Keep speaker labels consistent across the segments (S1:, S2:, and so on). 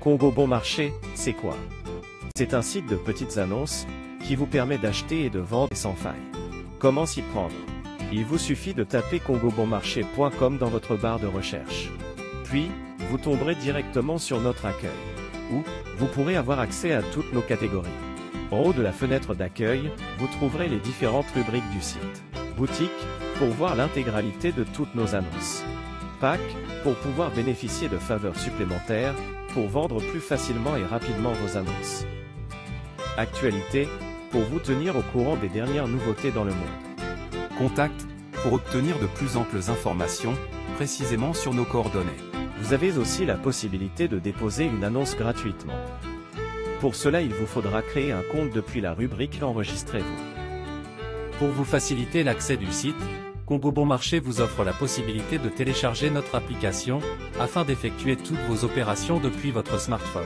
S1: Congo Bon Marché, c'est quoi? C'est un site de petites annonces qui vous permet d'acheter et de vendre sans faille. Comment s'y prendre? Il vous suffit de taper congobonmarché.com dans votre barre de recherche. Puis, vous tomberez directement sur notre accueil, où vous pourrez avoir accès à toutes nos catégories. En haut de la fenêtre d'accueil, vous trouverez les différentes rubriques du site. Boutique, pour voir l'intégralité de toutes nos annonces. Pack, pour pouvoir bénéficier de faveurs supplémentaires, pour vendre plus facilement et rapidement vos annonces. Actualité, pour vous tenir au courant des dernières nouveautés dans le monde.
S2: Contact, pour obtenir de plus amples informations, précisément sur nos coordonnées.
S1: Vous avez aussi la possibilité de déposer une annonce gratuitement. Pour cela, il vous faudra créer un compte depuis la rubrique Enregistrez-vous.
S3: Pour vous faciliter l'accès du site, Congo Bon Marché vous offre la possibilité de télécharger notre application afin d'effectuer toutes vos opérations depuis votre smartphone.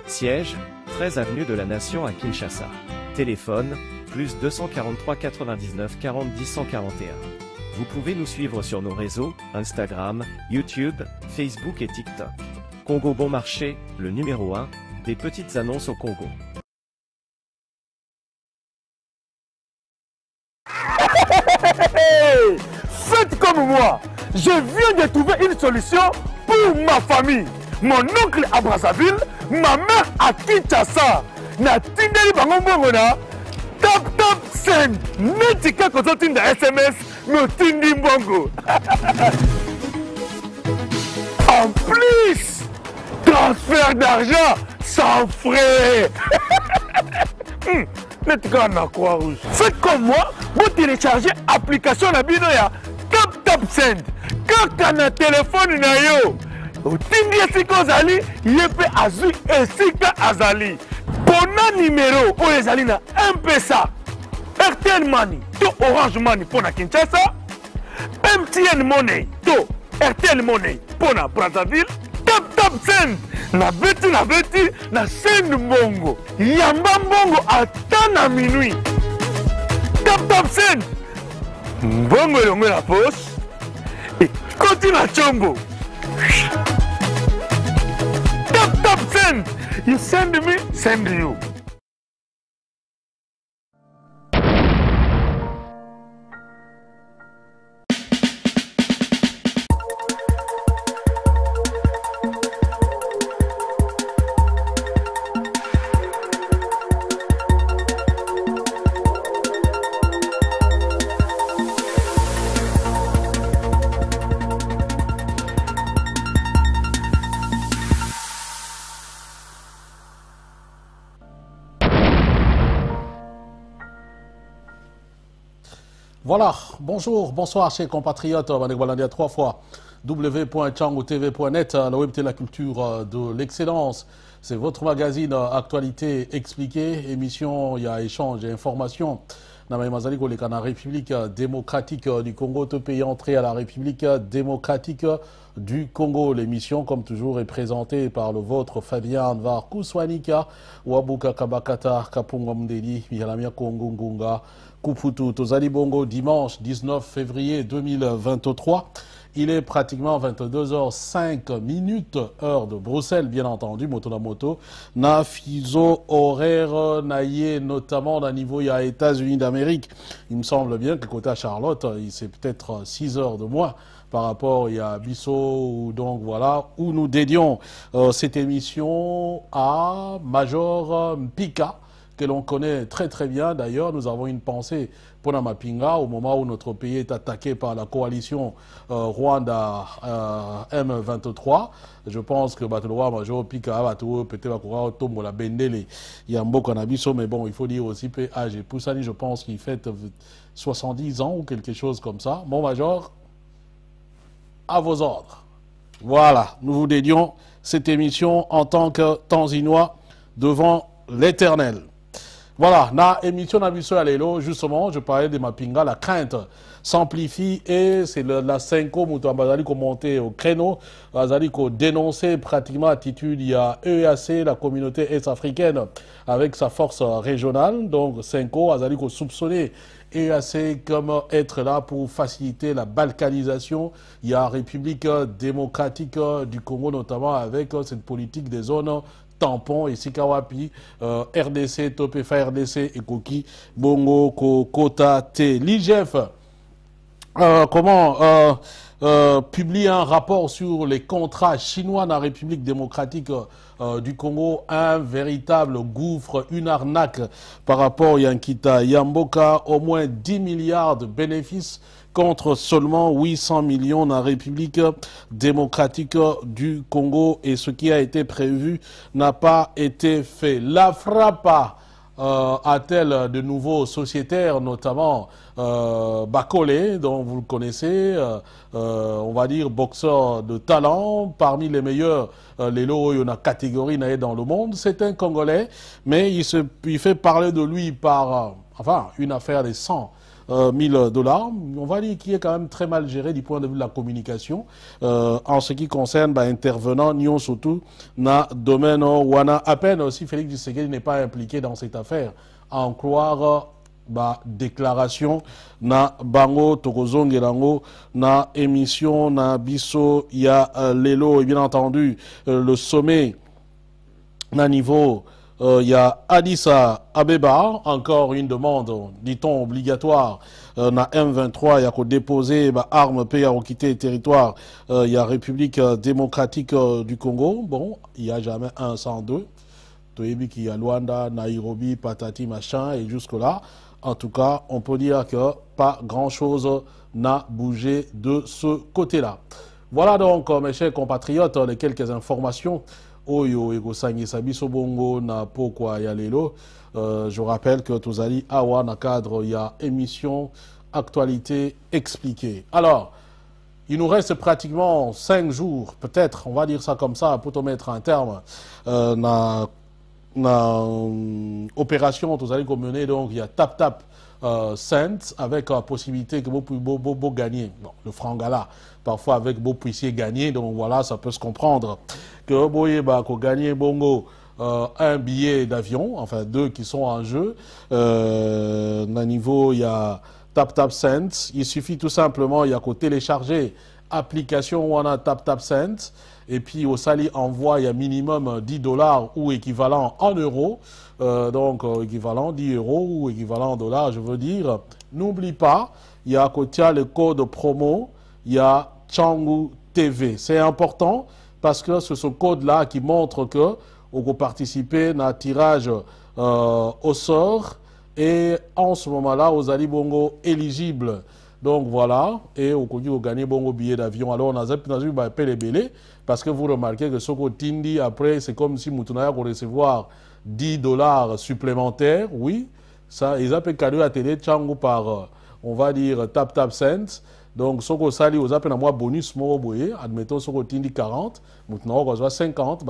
S1: Siège, 13 avenue de la Nation à Kinshasa. Téléphone, plus 243 99 40 10 141. Vous pouvez nous suivre sur nos réseaux, Instagram, YouTube, Facebook et TikTok. Congo Bon Marché, le numéro 1, des petites annonces au Congo.
S4: Faites comme moi, je viens de trouver une solution pour ma famille. Mon oncle à Brazzaville, ma mère à Kinshasa. Na tindeli bango mbongo na tap send. Neti kako zotinda SMS, me tindi mbongo. En plus, transfert d'argent sans frais. Neti kako na Croix-Rouge. Faites comme moi, vous téléchargez l'application na bino ya tap send. Kaka na téléphone na yo. Otindi esika ozali, ye pe azwi esika azali. Pona numéro oyo ezali na M-Pesa, RTL Money to Orange Money pona Kinshasa, MTN Money to RTL Money pona Brazzaville, tap send na beti na send mbongo. Yamba mbongo ata na minuit. Tap send. Mbongo elongo na poche. Ekoti na chombo. Tap send. You send me, send you.
S5: Voilà, bonjour, bonsoir chers compatriotes, Manek 3 fois, w.changotv.net, la web la culture de l'excellence. C'est votre magazine Actualité expliquée, émission, il y a échange et information. Dans la République démocratique du Congo, tout pays entré à la République démocratique du Congo. L'émission, comme toujours, est présentée par le vôtre Fabien Anvar Kouswanika, Wabuka Kabakata, Kapungomdeli, Mihalamia Kongo Ngunga, Kuputu, Tozali Bongo, dimanche 19 février 2023. Il est pratiquement 22h05, heure de Bruxelles, bien entendu, moto la moto. Na fizo horaire naïe, notamment au niveau des États-Unis d'Amérique. Il me semble bien que côté à Charlotte, c'est peut-être 6 heures de moins par rapport à Bissau, donc voilà, où nous dédions cette émission à Major Mpika, que l'on connaît très très bien. D'ailleurs, nous avons une pensée pour Namapinga au moment où notre pays est attaqué par la coalition Rwanda M23. Je pense que Batoloa Major Pika peut-être tombe la bendele Yambo Kanabiso, mais bon, il faut dire aussi PAG Poussani, je pense qu'il fait 70 ans ou quelque chose comme ça. Mon Major, à vos ordres. Voilà, nous vous dédions cette émission en tant que Tanzinois devant l'Éternel. Voilà, na émission Nabiso Alelo, justement, je parlais de Mapinga, la crainte s'amplifie et c'est la Senko Moutouambazali qui monté au créneau, Azali qui dénoncé pratiquement l'attitude, il y a EAC, la communauté est-africaine, avec sa force régionale, donc Senko, Azali qui soupçonné EAC comme être là pour faciliter la balkanisation. Il y a République démocratique du Congo, notamment avec cette politique des zones tampons et Sikawapi, RDC, Topefa RDC et Koki, Bongo, Kota, T. L'IGF, publie un rapport sur les contrats chinois dans la République démocratique du Congo, un véritable gouffre, une arnaque par rapport à Yankita Yamboka, au moins 10 milliards de bénéfices contre seulement 800 millions dans la République démocratique du Congo, et ce qui a été prévu n'a pas été fait. La frappe a-t-elle de nouveaux sociétaires, notamment Bakole, dont vous le connaissez, on va dire boxeur de talent, parmi les meilleurs, les lots, il y en a catégorie dans le monde. C'est un Congolais, mais il fait parler de lui par, une affaire des 100 $, on va dire qu'il est quand même très mal géré du point de vue de la communication en ce qui concerne intervenant Nyon surtout dans le domaine Wana. À peine aussi Félix Tshisekedi n'est pas impliqué dans cette affaire, à en croire déclaration na bango tokozongelango na émission na biso ya lelo, et bien entendu le sommet na niveau il y a Addis Abeba, encore une demande, dit-on, obligatoire. Na M23, il y a qu'à déposer armes, pays à quitter le territoire. Il y a République démocratique du Congo. Bon, il n'y a jamais un sans deux. Toyebi qui y a Luanda, Nairobi, Patati, machin, et jusque-là. En tout cas, on peut dire que pas grand-chose n'a bougé de ce côté-là. Voilà donc, mes chers compatriotes, les quelques informations. Oyo Egosangi Sabiso Bongo na Pokwa Yalelo. Je rappelle que Tozali Awa na cadre, il y a émission Actualité expliquée. Alors, il nous reste pratiquement 5 jours, peut-être, on va dire ça comme ça, pour te mettre un terme, na opération Tozali mener. Donc, il y a Tap Cent avec la possibilité que vous pouvez gagner. Bon, le franc gala, parfois avec vous puissiez gagner, donc voilà, ça peut se comprendre. Que vous pouvez gagner bongo un billet d'avion, enfin 2 qui sont en jeu. À niveau, il y a Tap Cent. Il suffit tout simplement, il y a qu'à télécharger application où on a Tap Cent. Et puis au Sali envoie, il y a minimum 10 $ ou équivalent en euros. Donc équivalent 10 € ou équivalent en dollars, je veux dire. N'oublie pas, il y a à côté le code promo, il y a Tchangu TV. C'est important parce que c'est ce code-là qui montre que vous pouvez participer à un tirage au sort. Et en ce moment-là, vous allez bongo éligible. Donc voilà, et au cours vous gagnez bon billet d'avion. Alors on a les belé parce que vous remarquez que ce qu'on tindi après, c'est comme si Moutounaya pour recevoir 10 $ supplémentaires. Oui, ça, ils appellent cadeau à télé Tchangu par, on va dire, Tap Cent. Donc ce qu'on sali, vous appelez à moi bonus, admettons ce qu'on tindi 40, Moutounaya on va 50,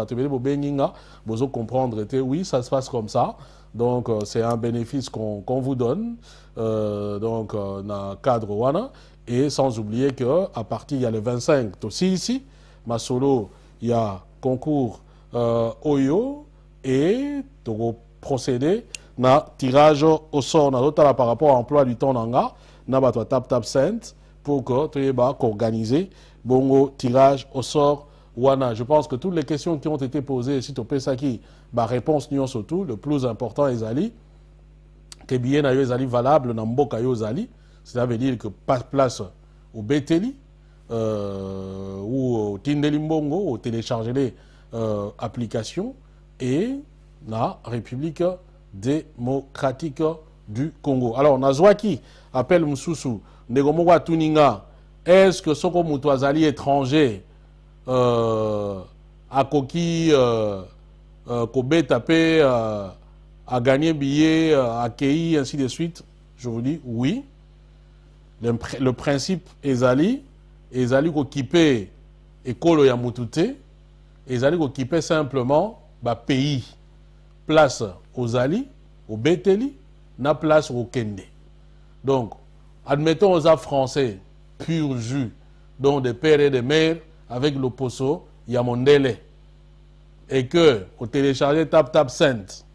S5: vous comprendre, oui, ça se passe comme ça. Donc, c'est un bénéfice qu'on vous donne dans le cadre WANA. Et sans oublier qu'à partir, il y a le 25 aussi ici, Masolo, il y a concours Oyo et procéder à tirage au sort. Par rapport à l'emploi du temps, na Tap Cent pour que tu aies organisé bon tirage au sort WANA. Je pense que toutes les questions qui ont été posées, si tu peux ça qui, réponse n'y surtout, le plus important est Zali, que bien na Zali valable dans Mboka yo Zali, cela veut dire que pas place au Beteli ou au Tindeli Mbongo, au télécharger les applications, et la République démocratique du Congo. Alors, Nazwaki appelle Moussoussou, Negomogwa Tuninga, est-ce que Soko Moutouazali étranger à Koki, Kobe tapé, à gagner billet, à accueillir, ainsi de suite? Je vous dis oui. Le principe Ezali occupé école ya Mutute, Ezali occupé simplement pays. Place aux Ali, au Beteli, na place au Kende. Donc, admettons aux Français, pur jus, dont des pères et des mères, avec le poso, il y a Mondele. Et que, au télécharger Tap Cent,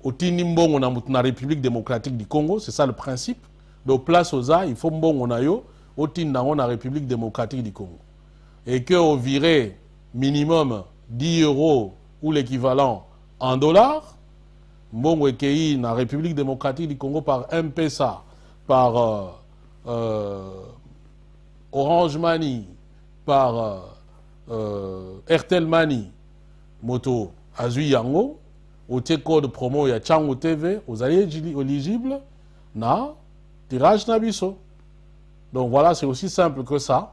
S5: au tindi mbongo na République démocratique du Congo, c'est ça le principe. Donc place aux A, il faut mbongo na yo au tindi na République démocratique du Congo. Et que au viré minimum 10 euros ou l'équivalent en dollars, mbongo ekei na République démocratique du Congo par M-Pesa, par Orange Money, par Airtel Money, moto azui yango, au code promo ya Chango TV, aux alliés éligibles, na tirage nabiso. Donc voilà, c'est aussi simple que ça.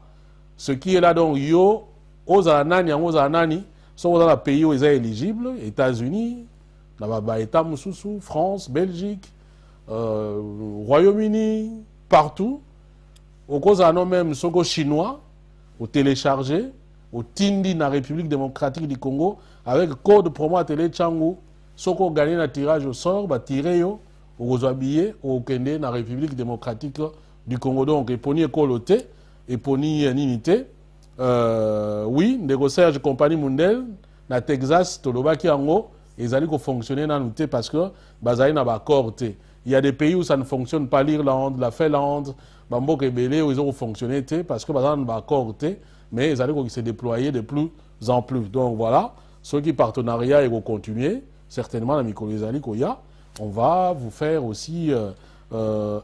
S5: Ce qui est là, donc, yo, aux anani, sont dans les pays où ils sont éligibles, États-Unis, France, Belgique, Royaume-Uni, partout. Au cause même, soko chinois, au télécharger, au Tindi, dans la République démocratique du Congo, avec code promo à télé Chango, soko gagné un tirage au sort, bah tiré yo, au habillé, au Kende, dans la République démocratique du Congo. Donc, et poni écoloté, et poni unité. Oui, négocier compagnie mondiale, na Texas, Tolobaki Ango, ils allaient fonctionner dans l'unité parce que bazali na accord. Il y a des pays où ça ne fonctionne pas, l'Irlande, la Finlande, Bambo Kebele, où ils ont fonctionné parce que bazali na accord, mais ils allaient se déployer de plus en plus. Donc voilà, ceux qui partenariat et vont continuer, certainement la micro-Zali Koya, on va vous faire aussi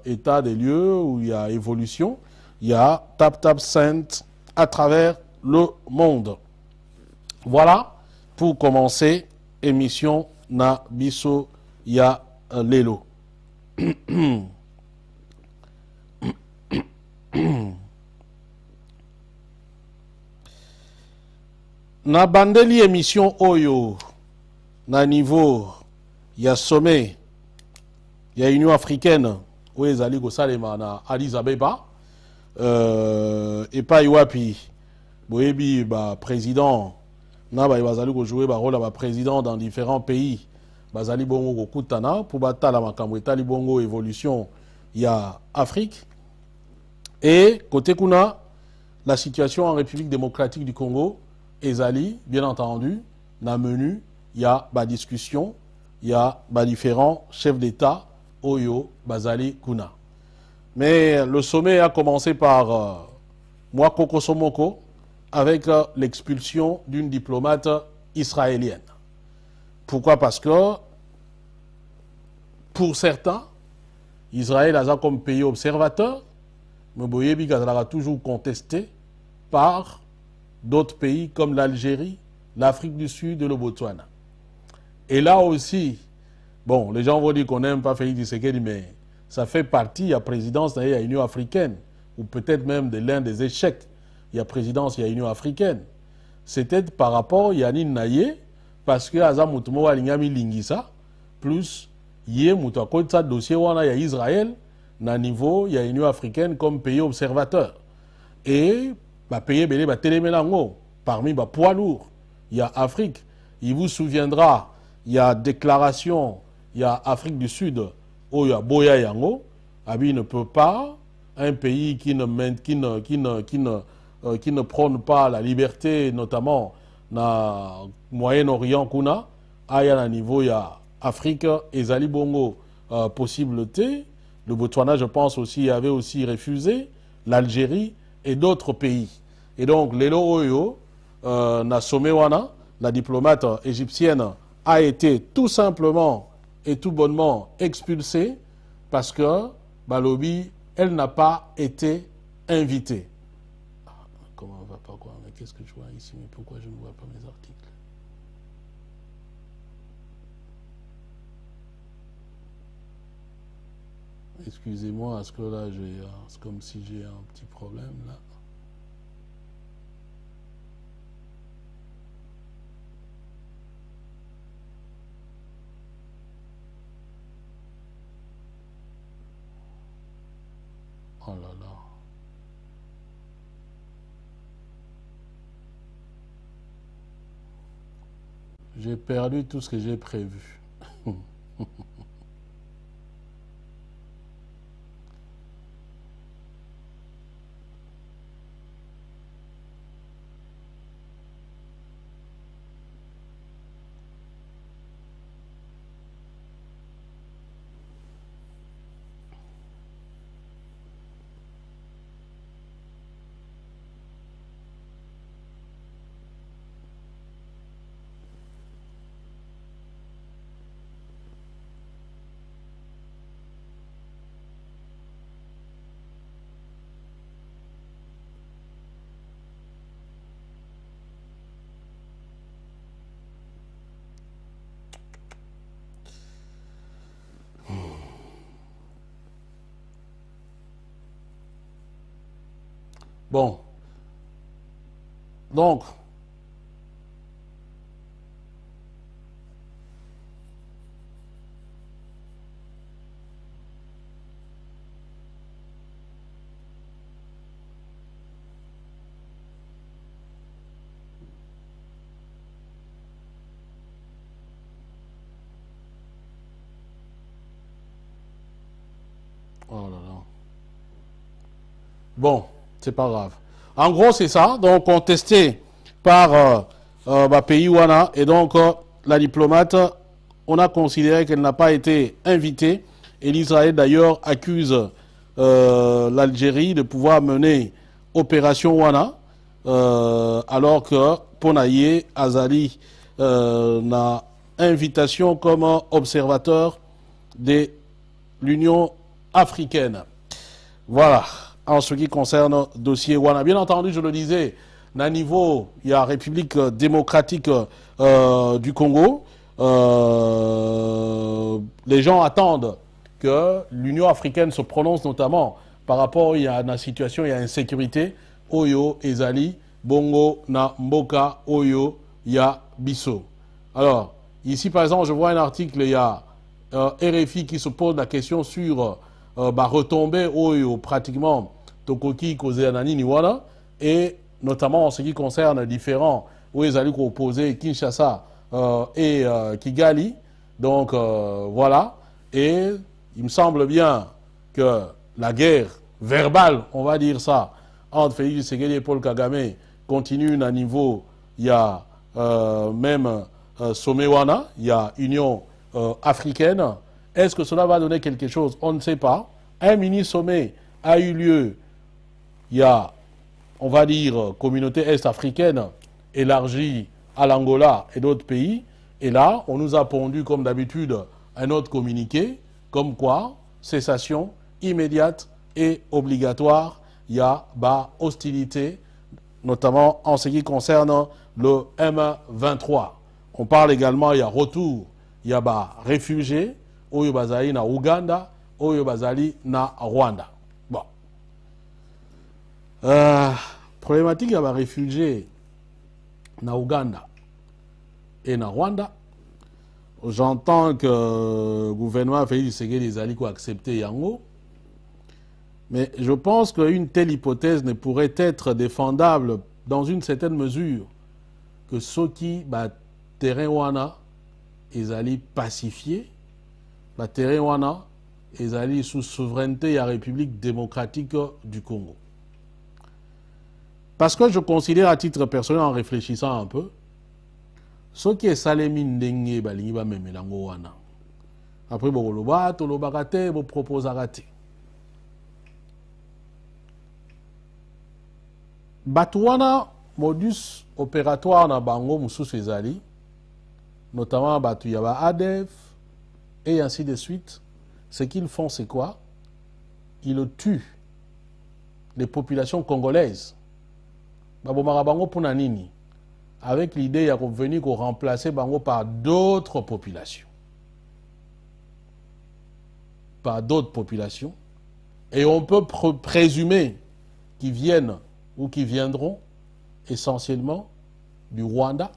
S5: état des lieux où il y a évolution, il y a Tap Send à travers le monde. Voilà pour commencer émission na biso ya lelo. Na bandeli émission oyo na niveau ya sommet ya Union africaine où ezali ko salema na Addis Abeba et pas iwapi boyebi ba président na ba bazali ko jouer ba rôle ba président dans différents pays bazali bongo ko kutana pour batala makambo etali bongo évolution ya Afrique et côté kuna la situation en République démocratique du Congo ezali bien entendu na menu il y a ba discussion il y a ba différents chefs d'État oyo bazali kuna. Mais le sommet a commencé par Mwakoko Somoko avec l'expulsion d'une diplomate israélienne. Pourquoi? Parce que pour certains, Israël a comme pays observateur, mais Boyebi a toujours contesté par d'autres pays comme l'Algérie, l'Afrique du Sud et le Botswana. Et là aussi, bon, les gens vont dire qu'on n'aime pas Félix Tshisekedi, mais ça fait partie, il y a présidence, il y a Union africaine, ou peut-être même de l'un des échecs, il y a présidence, il y a Union africaine. C'était par rapport à Yanine Naye, parce que Azam Moutumo Alingami Lingisa, plus Yé Moutakoitsa dossier il y a Israël, na niveau, il y a Union africaine comme pays observateur. Et, pays belé, télémélango, parmi poids lourds, il y a Afrique. Il vous souviendra, il y a déclaration, il y a Afrique du Sud, où il y a Boya Yango, Abi ne peut pas, un pays qui ne prône pas la liberté, notamment dans le Moyen-Orient, kuna, à un niveau, il y a Afrique et Zali Bongo, possibilité. Le Botswana, je pense aussi, avait aussi refusé, l'Algérie et d'autres pays. Et donc, Lelo Oyo, na Somewana, la diplomate égyptienne, a été tout simplement et tout bonnement expulsée parce que Balobi, elle n'a pas été invitée. Comment on va pas quoi? Mais qu'est-ce que je vois ici? Mais pourquoi je ne vois pas mes articles? Excusez-moi, est-ce que là, c'est comme si j'ai un petit problème là. Oh là là. J'ai perdu tout ce que j'ai prévu. Bon. Donc, oh là là. Bon, c'est pas grave. En gros, c'est ça. Donc, contesté par pays Wana. Et donc, la diplomate, on a considéré qu'elle n'a pas été invitée. Et l'Israël, d'ailleurs, accuse l'Algérie de pouvoir mener opération Wana. Alors que Ponaye Azali n'a invitation comme observateur de l'Union africaine. Voilà. En ce qui concerne le dossier Wana. Bien entendu, je le disais, à niveau, il y a République démocratique du Congo. Les gens attendent que l'Union africaine se prononce notamment par rapport à la situation, il y a insécurité. Oyo, Ezali, Bongo, Na, Mboka, Oyo, Ya, Bisso. Alors, ici par exemple, je vois un article, il y a RFI qui se pose la question sur retomber Oyo pratiquement Tokoki Kozeanani Niwana et notamment en ce qui concerne différents où ils allaient opposer Kinshasa et Kigali. Donc voilà. Et il me semble bien que la guerre verbale, on va dire ça, entre Félix Tshisekedi et Paul Kagame continue à un niveau, il y a même sommet Wana, il y a Union africaine. Est-ce que cela va donner quelque chose? On ne sait pas. Un mini-sommet a eu lieu, il y a, on va dire, communauté est-africaine élargie à l'Angola et d'autres pays. Et là, on nous a pondu, comme d'habitude, un autre communiqué, comme quoi, cessation immédiate et obligatoire, il y a hostilité, notamment en ce qui concerne le M23. On parle également, il y a retour, il y a réfugiés, Oyo Bazali na Ouganda, Oyo Bazali na Rwanda. Bon. Problématique, il y a réfugiés na Ouganda et na Rwanda. J'entends que le gouvernement a fait des alliés qui ont accepté Yango. Mais je pense qu'une telle hypothèse ne pourrait être défendable dans une certaine mesure que ceux qui, terrain wana, ils allaient pacifier, terrain wana, ils allaient sous souveraineté de la République démocratique du Congo. Parce que je considère à titre personnel, en réfléchissant un peu, ceux qui sont salés ndenge balingi ba memelango wana. Après, boloba, toloba kate, bo propose kate. Batouana, modus opératoire na bango mususu ezali, notamment batu yaba ADF, et ainsi de suite. Ce qu'ils font, c'est quoi? Ils tuent les populations congolaises. Babomara bango pona nini? Avec l'idée de venir remplacer bango par d'autres populations. Par d'autres populations. Et on peut présumer qu'ils viennent ou qui viendront essentiellement du Rwanda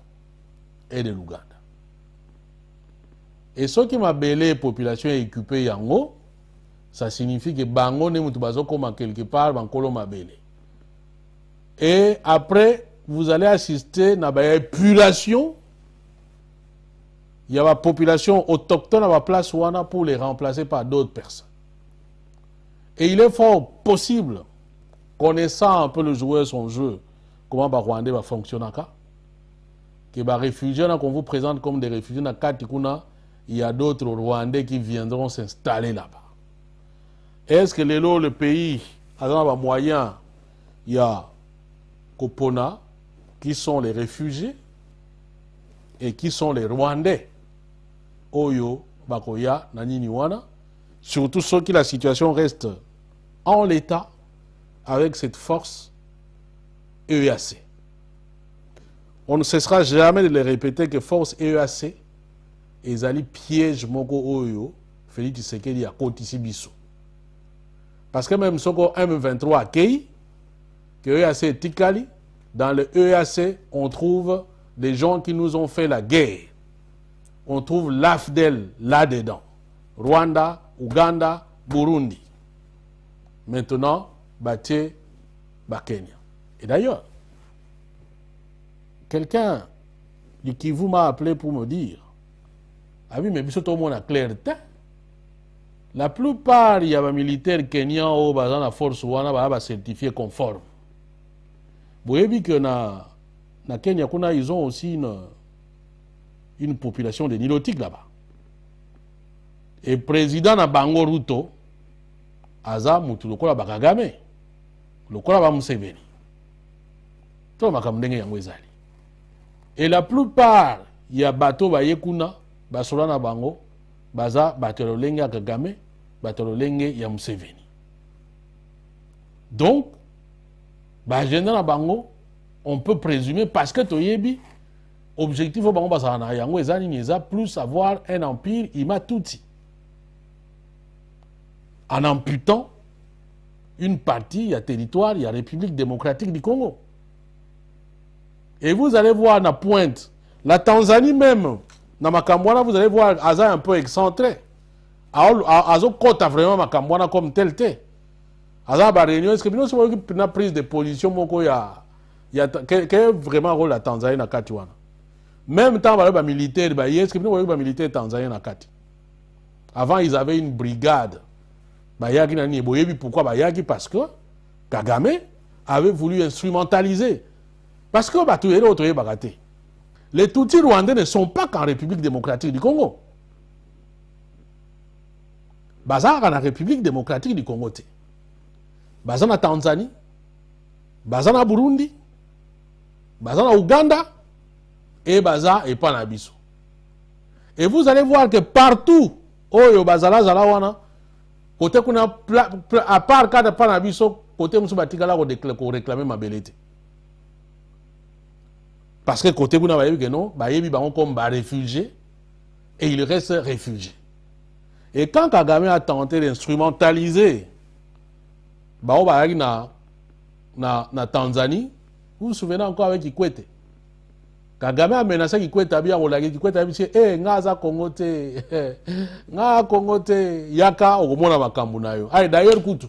S5: et de l'Ouganda. Et ce qui m'a belé population équipée yango, ça signifie que bango ne mutubazo comme quelque part bankolo m'a belé. Et après, vous allez assister à une épulation. Il y a la population autochtone à la place Wana pour les remplacer par d'autres personnes. Et il est fort possible, connaissant un peu le joueur, son jeu, comment le Rwandais va fonctionner, que les réfugiés qu'on vous présente comme des réfugiés, il y a d'autres Rwandais qui viendront s'installer là-bas. Est-ce que le pays, a un moyen, il y a Kopona, qui sont les réfugiés et qui sont les Rwandais, Oyo, Bakoya, Nanini Wana, surtout ceux qui la situation reste en l'état avec cette force EAC. On ne cessera jamais de les répéter que force EAC ils allaient piège Moko Oyo, Félix Tshisekedi à Kotisi Bisso. Parce que même ce qu'on M23 accueille, que EAC Tikali, dans le EAC, on trouve des gens qui nous ont fait la guerre. On trouve l'AFDEL là-dedans. Rwanda, Ouganda, Burundi. Maintenant, Baté, Kenya. Et d'ailleurs, quelqu'un du Kivu m'a appelé pour me dire, ah oui, mais tout le monde a clarté. La plupart, il y a des militaires kenyans ou dans la force wana ba certifié conforme. Vous voyez que na Kenya, ils ont aussi une population de nilotiques là-bas. Et le président na Bango Ruto, Aza mutu lokola Bakagame, lokola ba Museveni. Tout le monde yango ezali. Et la plupart, il y a bateau ba yekuna, basola na Bango, baza bateau lenge ya Kagame, bateau lenge ya Museveni. Donc, na Bango, on peut présumer, parce que Toyebi, objectif au Bango Basana Yango ezali plus avoir un empire Imatouti. En amputant une partie, il y a territoire, il y a République démocratique du Congo. Et vous allez voir la pointe, la Tanzanie même, dans Makambwana, vous allez voir Aza un peu excentré. Azo compte vraiment Makambwana comme tel. Aza ba réunion, est-ce que nous avons une prise de position, quel est vraiment le rôle de la Tanzanie dans Katiwana? Même temps, il y a des militaires, est-ce que nous avons des militaires tanzaniens dans Kati? Avant, ils avaient une brigade. Pourquoi Bayaki? Parce que Kagame avait voulu instrumentaliser. Parce que les Tutsis rwandais ne sont pas qu'en République démocratique du Congo. Baza en République démocratique du Congo. Baza en Tanzanie, Baza en Burundi, Baza en Ouganda et Baza et Panabiso. Et vous allez voir que partout, Oyo Bazala Zalawana, côté qu'on a, à part quand pas nabiso, côté Moussa Batikala qu'on réclame ma belleté. Parce que côté qu'on a vu que non, Bayebi Baron comme réfugié et il reste réfugié. Et quand Kagame a tenté d'instrumentaliser Bao Bayagi na Tanzanie, vous vous souvenez encore avec Kikwete. Kagame a menacé Kikwete Abia Olagi, Kikwete a dit eh ngaza Kongote, nga Kongote yaka okomona makambo na yo. Ay d'ailleurs kutu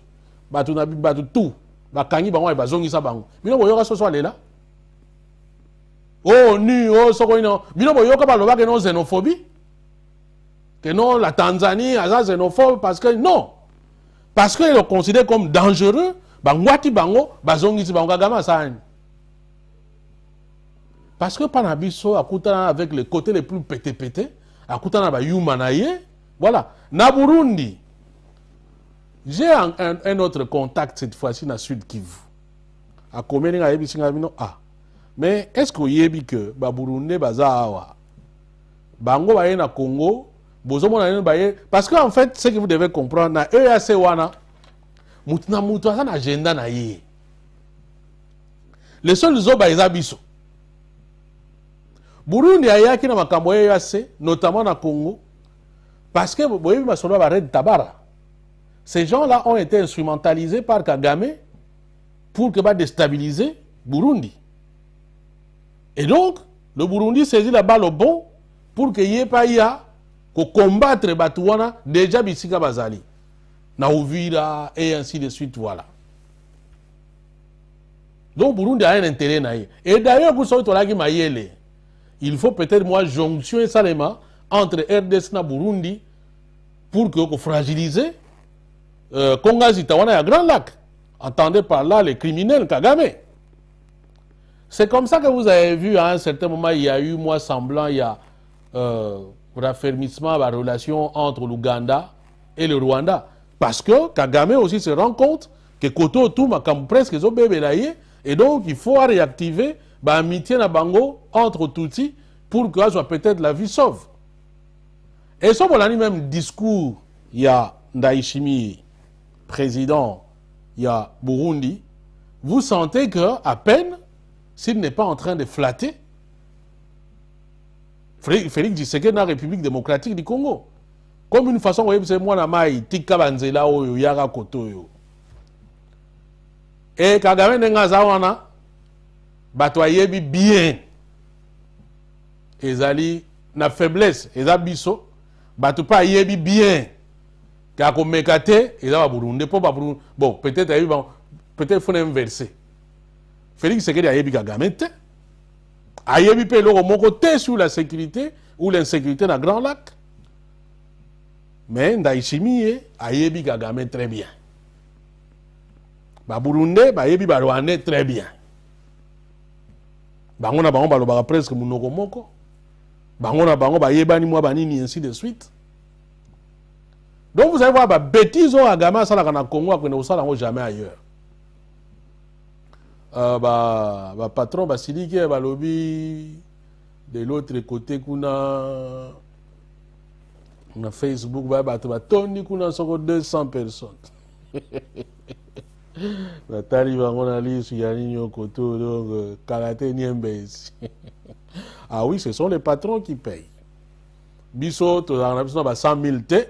S5: batu na batu tout bakangi bango bazongi sa bango. Bino boyoka soso alela. Oh ni oh soko ino. Bino boyoka baloba que non xénophobie. Que non la Tanzanie a xénophobe parce que non. Parce qu'ils le considèrent comme dangereux, bangwati bango bazongi si bango Kagame sa. Parce que Panabiso a coûté avec les côtés les plus pété, a coûté na Yumanaye, voilà. Na Burundi, j'ai un autre contact cette fois-ci dans Sud Kivu. A combien de gens ah. Mais est-ce que vous savez que Burundi bazawa, bango baye na Congo, bozomo na baye parce que en fait ce que vous devez comprendre na EAC wana, mutna mutu na agenda na ye. Les seuls zo baeza biso. Burundi a yaki na makambo EAC, notamment na Congo, parce que ces gens-là ont été instrumentalisés par Kagame pour que va déstabiliser Burundi. Et donc, le Burundi saisit la balle au bon pour qu'il n'y ait pas qu'au combattre Batouana déjà Bissika Bazali. Na Uvira et ainsi de suite, voilà. Donc Burundi a un intérêt. Et d'ailleurs, vous savez, il faut peut-être moi jonction salement entre RDC et Burundi pour que fragiliser Konga Zitawana et Grand Lac. Entendez par là les criminels Kagame. C'est comme ça que vous avez vu à un certain moment, il y a eu moi semblant, il y a raffermissement de la relation entre l'Ouganda et le Rwanda. Parce que Kagame aussi se rend compte que Koto tout comme presque ils ont bébé et donc il faut réactiver l'amitié na bango entre Tutsi pour que soit peut-être la vie sauve. Et ça, on a même discours, il y a Ndayishimiye, président, il y a Burundi, vous sentez que à peine, s'il n'est pas en train de flatter, Félix Tshisekedi dans la République démocratique du Congo. Comme une façon, vous voyez, c'est moi, Tika Banzela, Yara Koto. Et Kagame nenga zawana bato ayebi bien ezali na faiblesse eza biso bato pa ayebi bien kako mekate eza ba Burundi po ba Burundi bon peut-être ayebi peut-être faut inverser Félix Tshisekedi ayebi Kagame te ayebi pe loko moko te sur la sécurité ou l'insécurité dans Grand Lac mais Ndayishimiye ayebi Kagame très bien ba Burundi ba yebi ba Rwandais très bien bango na bango balobaka presque munoko moko bango na bango ba yebani mwa banini ainsi de suite. Donc vous allez voir ba bêtises au Kagame asalaka na Congo akende osala ngo jamais ailleurs. Ba patron basiliki balobi de l'autre côté kuna na Facebook ba bato batondi kuna soko 200 personnes. Natali bango na lisu ya nini okoto donc karaté niembezi. Ah oui, ce sont les patrons qui payent. Biso to na biso ba 100 000 te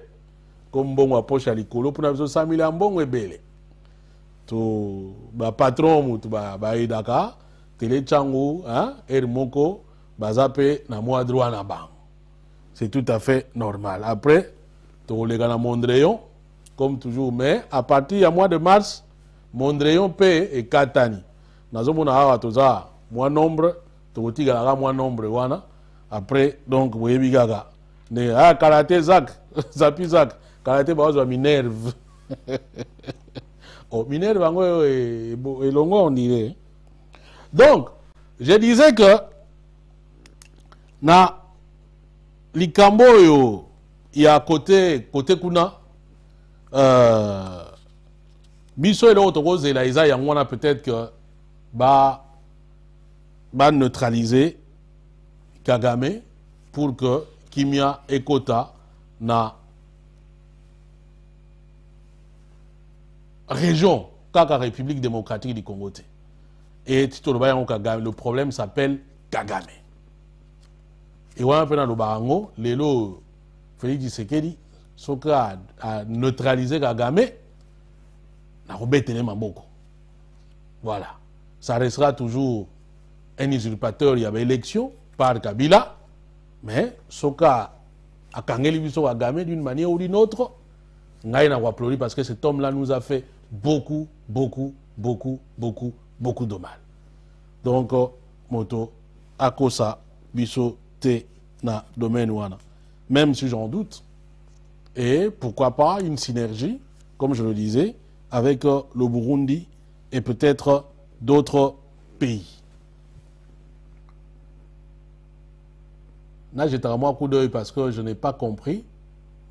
S5: comme bon poche à likolo pour na biso 100 000 ambongo ebele. To ba patron mutu ba edaka tele changu hein moko bazape na moi droit na banque. C'est tout à fait normal. Après to lega na Mondreyon comme toujours mais à partir du mois de mars Mondreyon paie et katani. Nazomona awa toza moins nombre tokotika la moins nombre wana après donc boyebi gaga ne karaté zak zapi zak karaté bazo Minerve. Oh, Minerve bango et longo on dirait. Donc je disais que na likambo yo ya côté kuna biso eloko tokozela eza yango wana peut-être que ba neutraliser Kagame pour que kimia ekota na région kaka République démocratique du Congo. Et Kagame, le problème s'appelle Kagame. Et on a le barango, lelo Félix Tshisekedi, soka a neutralisé Kagame, na robetene maboko. Voilà. Ça restera toujours un usurpateur, il y avait élection par Kabila, mais soka a kangeli biso Kagame d'une manière ou d'une autre, ngaï na applaudir parce que cet homme-là nous a fait beaucoup de mal. Donc, moto, akosa, biso, te, na, domaine wana. Même si j'en doute. Et pourquoi pas une synergie, comme je le disais, avec le Burundi et peut-être d'autres pays. Là, j'étais à moi un coup d'œil parce que je n'ai pas compris.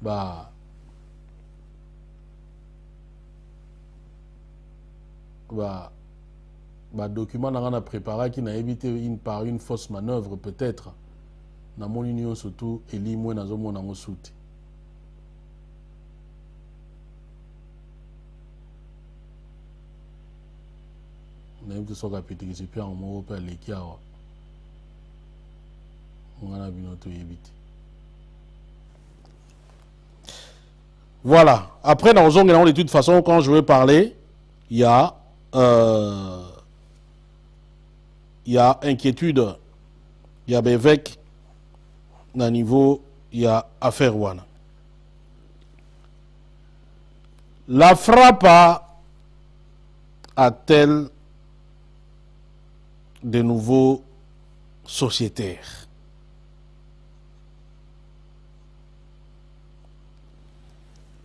S5: Bah, document qu'on a préparé qui n'a évité par une fausse manœuvre peut-être dans mon union surtout et l'immo dans mon monde en soute. On a évité ce capitaine qui s'est pris en mot par les qui a on a vu notre éviter. Voilà. Après dans zone de toute façon quand je veux parler il y a inquiétude, il y a Bévec, à niveau, il y a affaire Wana. La frappe a-t-elle de nouveaux sociétaires?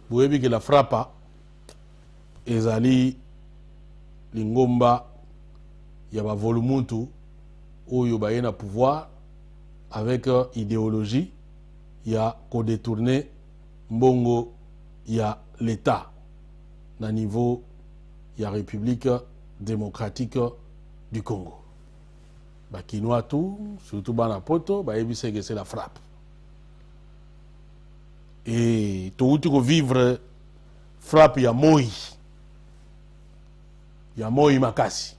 S5: Vous voyez que la frappe est allée Lingomba, il y a Volumuntu, où il y a un pouvoir avec idéologie, il y a qu'on détourne Mbongo, il y a l'État. Au niveau, il y a République démocratique du Congo. Bakinois tout, surtout Banapoto, c'est la frappe. Et tout vivre frappe, il y a Moi. Il y a Moi Makasi.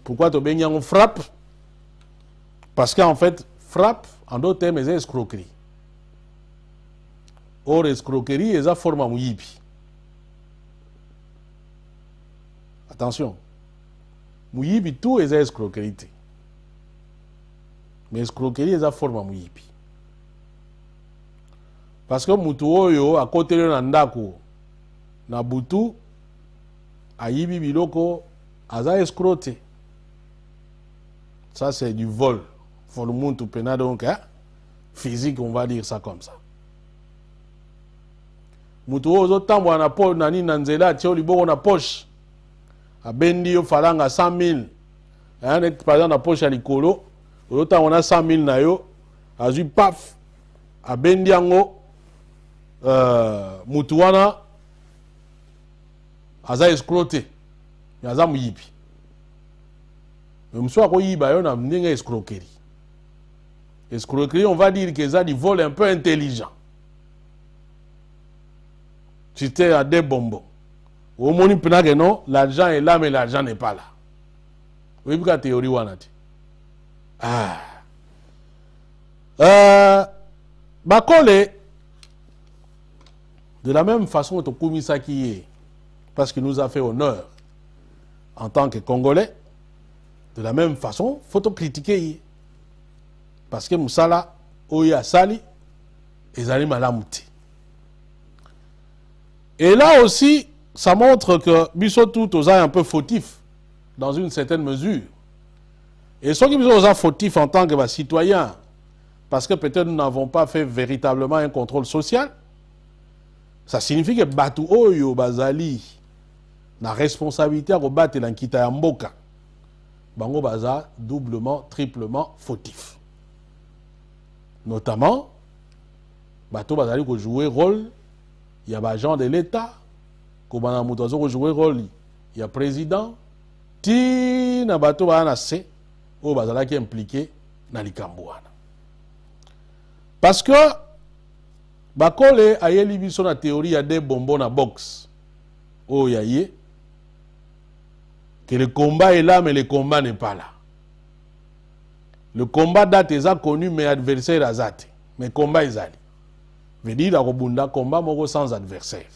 S5: Pourquoi tu as frappe? Parce qu'en fait, frappe, en d'autres termes, c'est escroquerie. Or, escroquerie, c'est une forme de yipi. Attention. Mouyibi tout est escroquerie. Mais escroquerie est la forme mouyibi. Parce que Moutou à côté de Nandako, Nabutu, Ayibi Biloko, Aza escroqué. Ça, c'est du vol. Pour le monde tout pénal, donc, hein? Physique, on va dire ça comme ça. Moutou ozo tambo na po nani nanzela tio liboko na poche. A bendi yo falanga 100 000. Hein, par exemple na poche à likolo, ozo tambo na 100 000 na yo, azu paf. A bendi yango Moutou wana aza escroqué. Aza muyibi. Mais monsieur a koyiba yo na ndenge escroquerie. Escroquerie, on va dire que ça du vol un peu intelligent. C'était à des bonbons. Au moins, non, l'argent est là, mais l'argent n'est pas là. Vous voyez la théorie wanati. Bakole, de la même façon, tu as ça qui est, parce qu'il nous a fait honneur en tant que Congolais, de la même façon, il faut te critiquer. Parce que Moussala, Oya Sali, ils allaient malamuti. Et là aussi, ça montre que Bissotou est un peu fautif, dans une certaine mesure. Et ceux qui sont fautifs en tant que citoyens, parce que peut-être nous n'avons pas fait véritablement un contrôle social, ça signifie que Batu Oyo Bazali, la responsabilité à rebattre l'Ankita Yamboka, Bango Baza, doublement, triplement fautif. Notamment, Bato Bazali qui joue un rôle, il y a des agents de l'État, qui jouer rôle, il y a président, Tina Bato Bazali ou Bazali qui est impliqué dans les Cambouana. Parce que, Bakole a eu la théorie, il y a des bonbons à boxe. Oh, il y a que le combat est là, mais le combat n'est pas là. Le combat date est connu, mais adversaire est zate. Mais combat est allé. Veut dire la Robunda combat moko sans adversaire.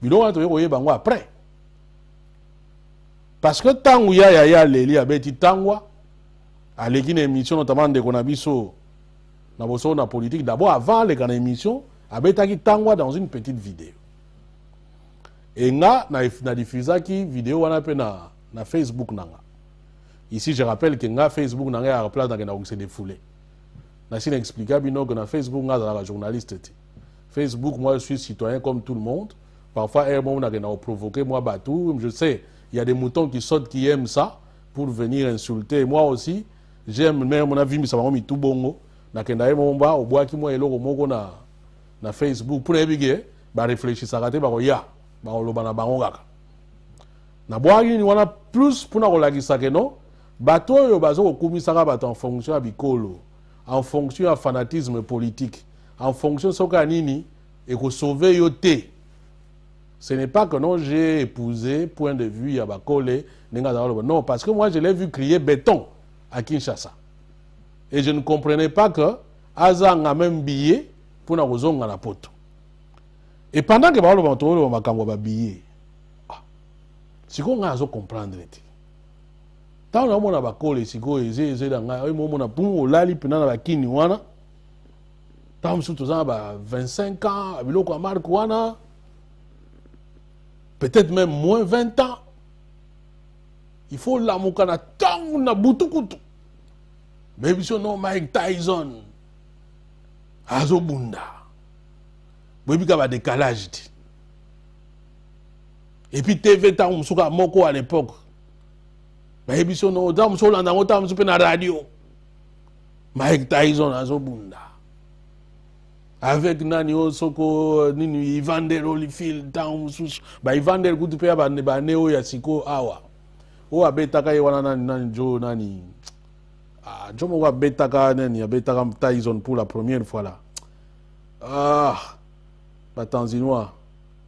S5: Bilo on va bango après. Parce que tant où ya leli abeti tangwa à l'équipe émission notamment de Konabiso na boso na politique d'abord avant les grandes émissions abetaki tangwa dans une petite vidéo. Et na diffusé qui vidéo wana pe na Facebook nanga. Ici, je rappelle que na Facebook n'a rien à place dans le se défoulé. N'a expliqué que na Facebook n'a pas journaliste. Facebook, moi, je suis citoyen comme tout le monde. Parfois, on a provoqué moi batou. Je sais, il y a des moutons qui sautent, qui aiment ça pour venir insulter. Moi aussi, j'aime même mon avis, mais ça m'a mis tout bongo. Na kenda mon ba au bois qui moi eloko moko na Facebook pour ébiger, ba réfléchir ça raté ba ya, ba loba na bango kaka. Na bois ni wana plus pour na kolakisa que non. Bato yo bazo okumisaka bato en fonction ya bikolo, en fonction ya fanatisme politique, en fonction soka nini et ko sauver yo te. Ce n'est pas que non j'ai épousé point de vue ya bakole non, parce que moi je l'ai vu crier béton à Kinshasa. Et je ne comprenais pas que Azang a même billet pour na kozonga na poto. Et pendant que ba bato makambo ba billet. Si ko nga zo comprendre te. Tant on a bakole siko eze danga oyo mona pumu olali pena na bakini wana. Tant surtout ça ba 25 ans biloko marque wana. Peut-être même moins 20 ans. Il faut la mukana tant na butukutu. Mais si non Mike Tyson azobunda. Bobi ka ba décalage. Et puis TV tant musuka moko à l'époque. Mais si non dans musola na ngota musupe na radio. Mike Tyson azobunda. Avec nani osoko nini Evander Holyfield tant mususu. Ba Evander kutupe ba neo ya siko awa. O abetaka yewana nani jo nani. Ah, je me vois Betaka Tyson pour la première fois là. Ah, bah Tanzinois.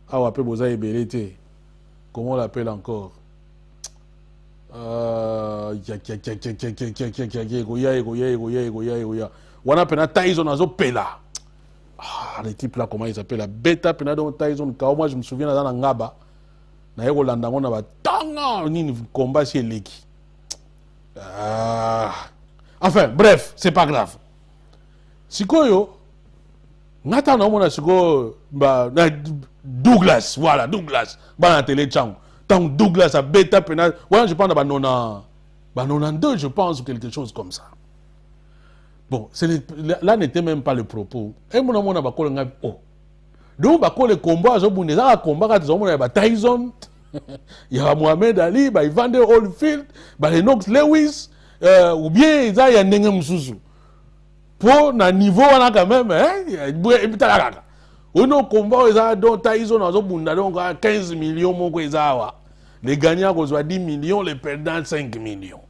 S5: Ah, on appelle Boza Ebelete. Comment on l'appelle encore? On appelle Tyson Azo Pela. Ah, les types là, comment ils s'appellent? La Beta Penado Tyson. Moi, je me souviens dans Ngaba. na yeko landa ngona ba tanga nini combat si eleki. Enfin, bref, c'est pas grave. Sikoyo, ngata na mona sikoyo Douglas, voilà, Douglas. Ba na télé chang. Tant Douglas a bêta penal. Ouais, je pense à Banona 92, je pense, ou quelque chose comme ça. Bon, là n'était même pas le propos. Et mon amour n'a pas collé un oh. Donc, bah, le combat, je vous dis, ça, combat, il y a Tyson, il y a Mohamed Ali, bah, Evander Holyfield, bah, Lennox Lewis, ou bien, il y a Nengem Sousou. Pour un niveau, on a quand même, hein, on a un combat, il y a Tyson, donc 15 millions, mon quoi, les gagnants reçoivent 10 millions, les perdants 5 millions.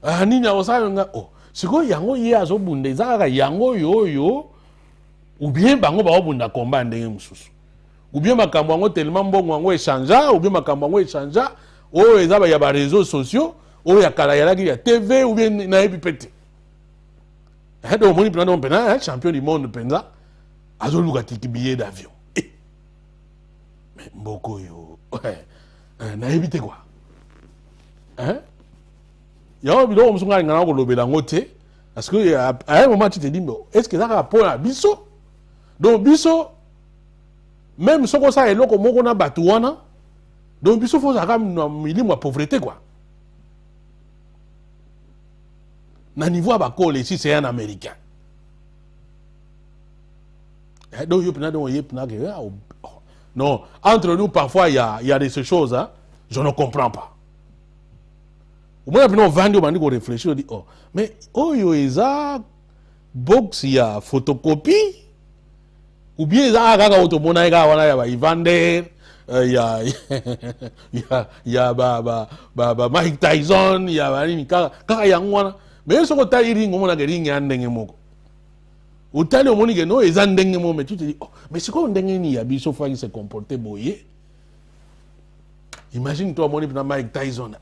S5: Ah, ni na osa nga oh. Siko yango ye azobunda ezaka yango yo ou bien bango ba obunda combat ndenge mususu. Ou bien makambo yango tellement mbongo yango échangea, ou bien makambo yango échangea, o ezaba ya ba réseaux sociaux, o ya kala ya TV ou bien na epipete. Donc moni pena donc pena champion du monde penza azoluka tiki billet d'avion. Mais mboko yo. Na epite quoi? Hein? Y'a un billet où on a un lobela ngote parce que à un moment tu te dis mais est-ce que ça a rapport à biso? Donc biso même si on a eloko moko na batuana donc biso faut ça comme milimo pauvreté quoi. Na niveau ba call ici c'est un américain. Donc yopna donc yepna que non, entre nous parfois il y a de ces choses hein, je ne comprends pas. Moi, je vais réfléchir, je dis, oh, mais oh, il y a box, il y a photocopie, ou bien il y a automona, il y a Evander, il y a Mike Tyson, il y a mais ce que tu as dit, on a gagné un dingue moko. Ou tu as dit, on a gagné un dingue moko, mais tu te dis, oh, mais c'est quoi un dingue ni a biso fa qui se comporter boyer? Imagine-toi, mon ami Mike Tyson.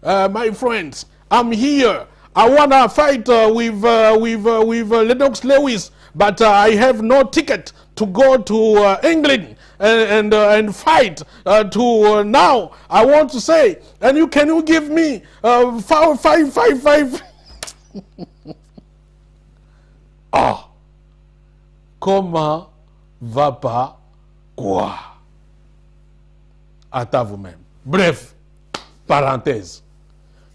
S5: My friends, I'm here. I wanna fight with Lennox Lewis, but I have no ticket to go to England and fight. Now I want to say, and can you give me 555? Ah, comment va pas quoi? À vous-même. Bref. Parenthèse.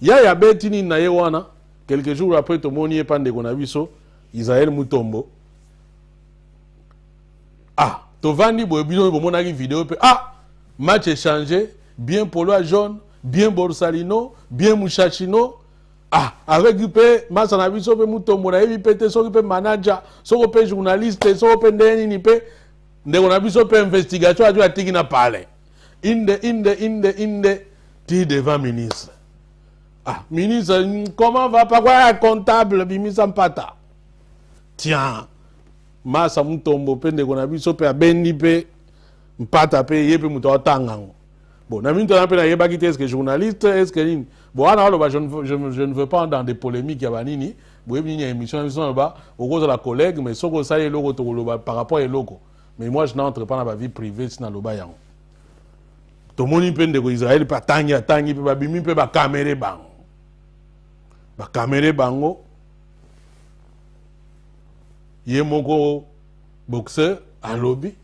S5: Ya betini na yewana quelques jours après to moni epande kona biso Israël Mutombo. Ah, to vandi bo bino bo monaki vidéo pe ah, match échangé, bien Polo jaune, bien Borsalino, bien Muchachino. Ah, avec pe masana biso pe Mutombo na yebi pete so pe manager, so pe journaliste, so pe ndeni pe ndekona biso pe investigation aju atiki na pale. Inde tu devant ministre. Ah, ministre, comment va pas quoi comptable bimisa mpata? Tiens, masa Mutombo pende kona biso pe abendi pe mpata pe yepe muto tangango. Bon, na minto na pe na yeba kite est-ce que journaliste est-ce que nini? Bon, alors je ne veux pas dans des polémiques ya banini. Bon, il y a une émission là-bas, au cause de la collègue, mais soko ça est logo par rapport à logo. Mais moi je n'entre pas dans ma vie privée sina loba yango. To moni pende ko Israël pa tangi pe babimi pe ba caméra bango. Ba caméra bango. Ye moko boxeur à lobby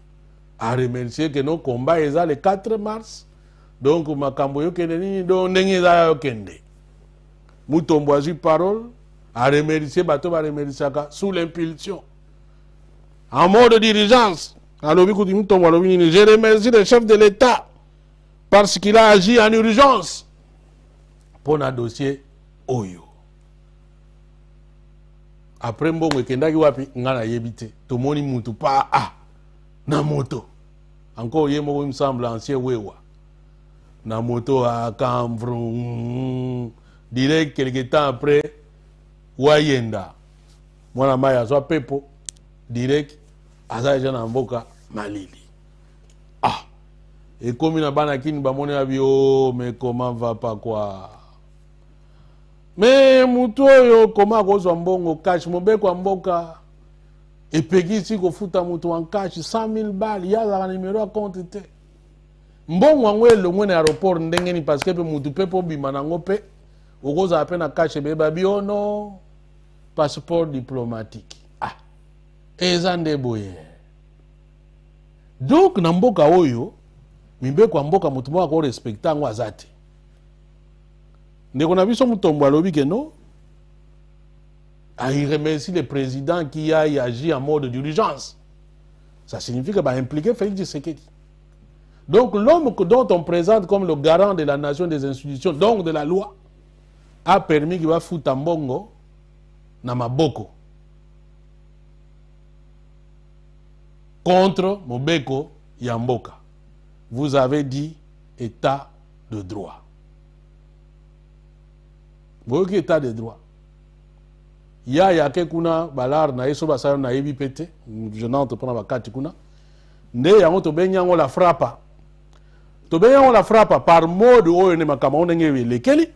S5: a remercié que nos combats est le 4 mars. Donc makambo yo kende ni do ndenge za yo kende. Mutombo a eu parole a remercié bato ba remercier sous l'impulsion. En mode d'urgence. A lobby ko Mutombo a lobby je remercie le chef de l'État. Parce qu'il a agi en urgence pour un dossier Oyo. Après, mbongo kendaki wapi ngana yebite. To moni mutu pa na moto. Encore il me semble ancien wewa. Na moto à Camvron. Direct quelque temps après Wayenda. Mwana maya soit pepo direct azaja na mboka Malili. Ah. Et comme il y a banakini bamone abio mais comment va pas quoi? Mais muto yo comment kozwa mbongo cash mobeko mboka et pegi si ko futa muto en cash 100 000 balles ya la numéro à compte te. mbongo yango elongwe na aéroport ndenge ni parce que pe mutu pe po bima nango pe okoza pe na cache be babiono passeport diplomatique ah eza nde boye donc na mboka oyo mimbeko ya mboka mutu moko ko respecta yango azate ndeko na biso mutombo alobi ke no il remercie le président qui a agi en mode d'urgence. Ça signifie qu'il va impliquer Félix Tshisekedi. Donc l'homme dont on présente comme le garant de la nation, des institutions, donc de la loi, a permis qu'il va foutre en bongo na maboko contre Mobeko Yamboka. Vous avez dit état de droit. Vous voyez état de droit. Ya ke kuna balar na yeso basalo na yebi pete je n'entre pas na bakati kuna nde yango to benyango la frappa par mode oyo ne makama ndenge lekeli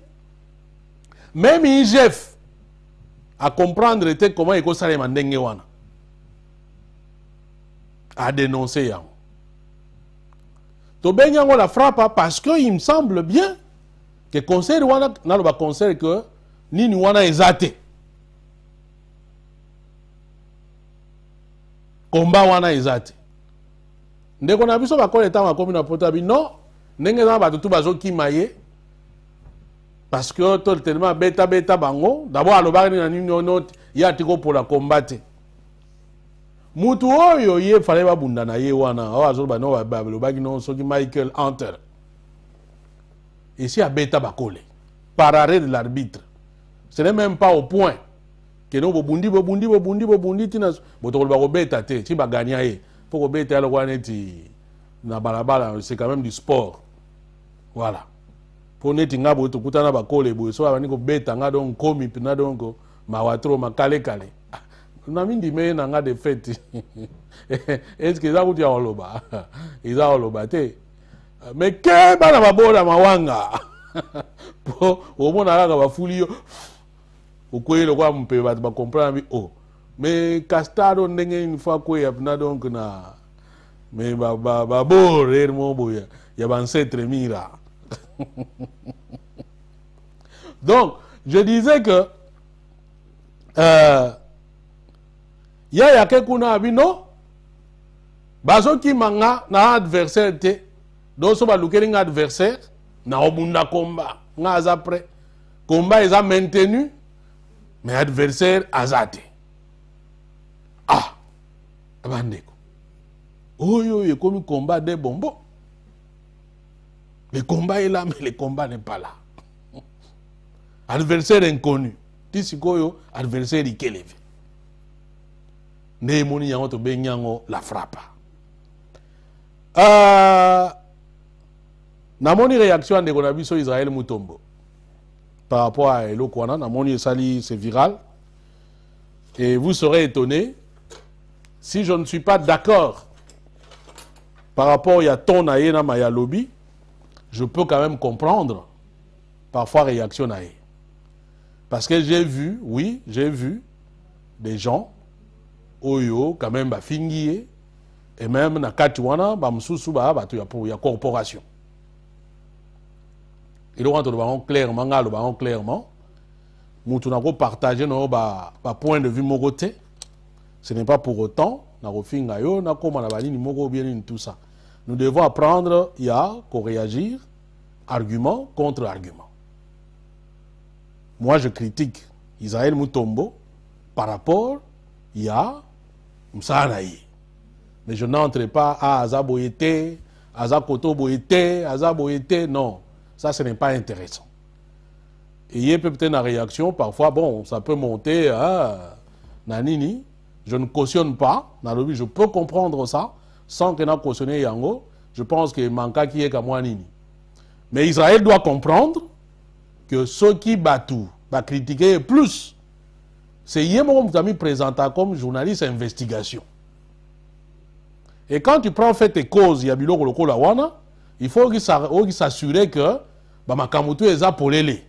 S5: même IGF à comprendre était comment eko salema ndenge wana a dénoncer yango to benyango la frappa parce que il me semble bien que conseil wana na lo ba conseil que nini wana ezate combat wana ezate ndeko na biso bakola eta makomi na pota bi non ndenge na bato tu bazoki maye parce que tout tellement beta bango d'abord alobaki na nini note ya tiko pour la combattre mutu oyo ye fallait ba bunda na ye wana o azo ba no ba lobaki no soki Michael Hunter ici a beta bakole par arrêt de l'arbitre ce n'est même pas au point que no bobundi tina botokolo ba kobeta te ti ba gagner ye faut kobeta lo kwa neti na balabala c'est quand même du sport voilà pour neti ngabo to kutana ba kole bo so ba ni ko beta nga donc komi pina donc mawatro makale kale na mindi me na nga de fête est-ce que ça vous dit oloba iza oloba te mais ke bana babola mawanga po omona kaka bafuli yo ukwele kwa mpe bat ba comprendre oh mais Castaro ndenge une fois ko ya na donc na mais ba bore mo boya ya ba ancêtre mira donc je disais que ya ke kuna abino bazo ki manga na adversaire te do so ba lukeli adversaire na obunda combat nga za après combat est maintenu mais adversaire azate ah abandeko oyo comme combat des bonbons le combat est là mais le combat n'est pas là adversaire inconnu tisikoyo adversaire ikelevé ne moni yango to benyango la frappe na moni réaction de na biso Israël Mutombo par rapport à Elokwana, Namoni Sali, c'est viral. Et vous serez étonné si je ne suis pas d'accord par rapport à ton Aïena Maya Lobby, je peux quand même comprendre parfois réaction Aïe. Parce que j'ai vu, oui, j'ai vu des gens, Oyo, quand même, Fingié, et même Nakatiwana, Bamsusuba, il y a corporation. Il doit clairement, clairement, nous devons partager nos points de vue mogoté. Ce n'est pas pour autant, tout ça. Nous devons apprendre à réagir, argument contre argument. Moi, je critique Israël Mutombo par rapport à Msanaï. Mais je n'entre pas à Azaboyete, Azakoto Boyete, Azaboyete, non. Ça, ce n'est pas intéressant. Et il y a peut-être une réaction, parfois, bon, ça peut monter à Nanini. Je ne cautionne pas. Je peux comprendre ça sans que n'a cautionné Yango. Je pense que manque qui est comme moi Nini. Mais Israël doit comprendre que ceux qui battent va critiquer plus. C'est Yémon qui présenté comme journaliste d'investigation. Et quand tu prends fait tes causes, il y a Bilo Koloko Lawana. Il faut qu'il s'assure que Makamutu est polélé,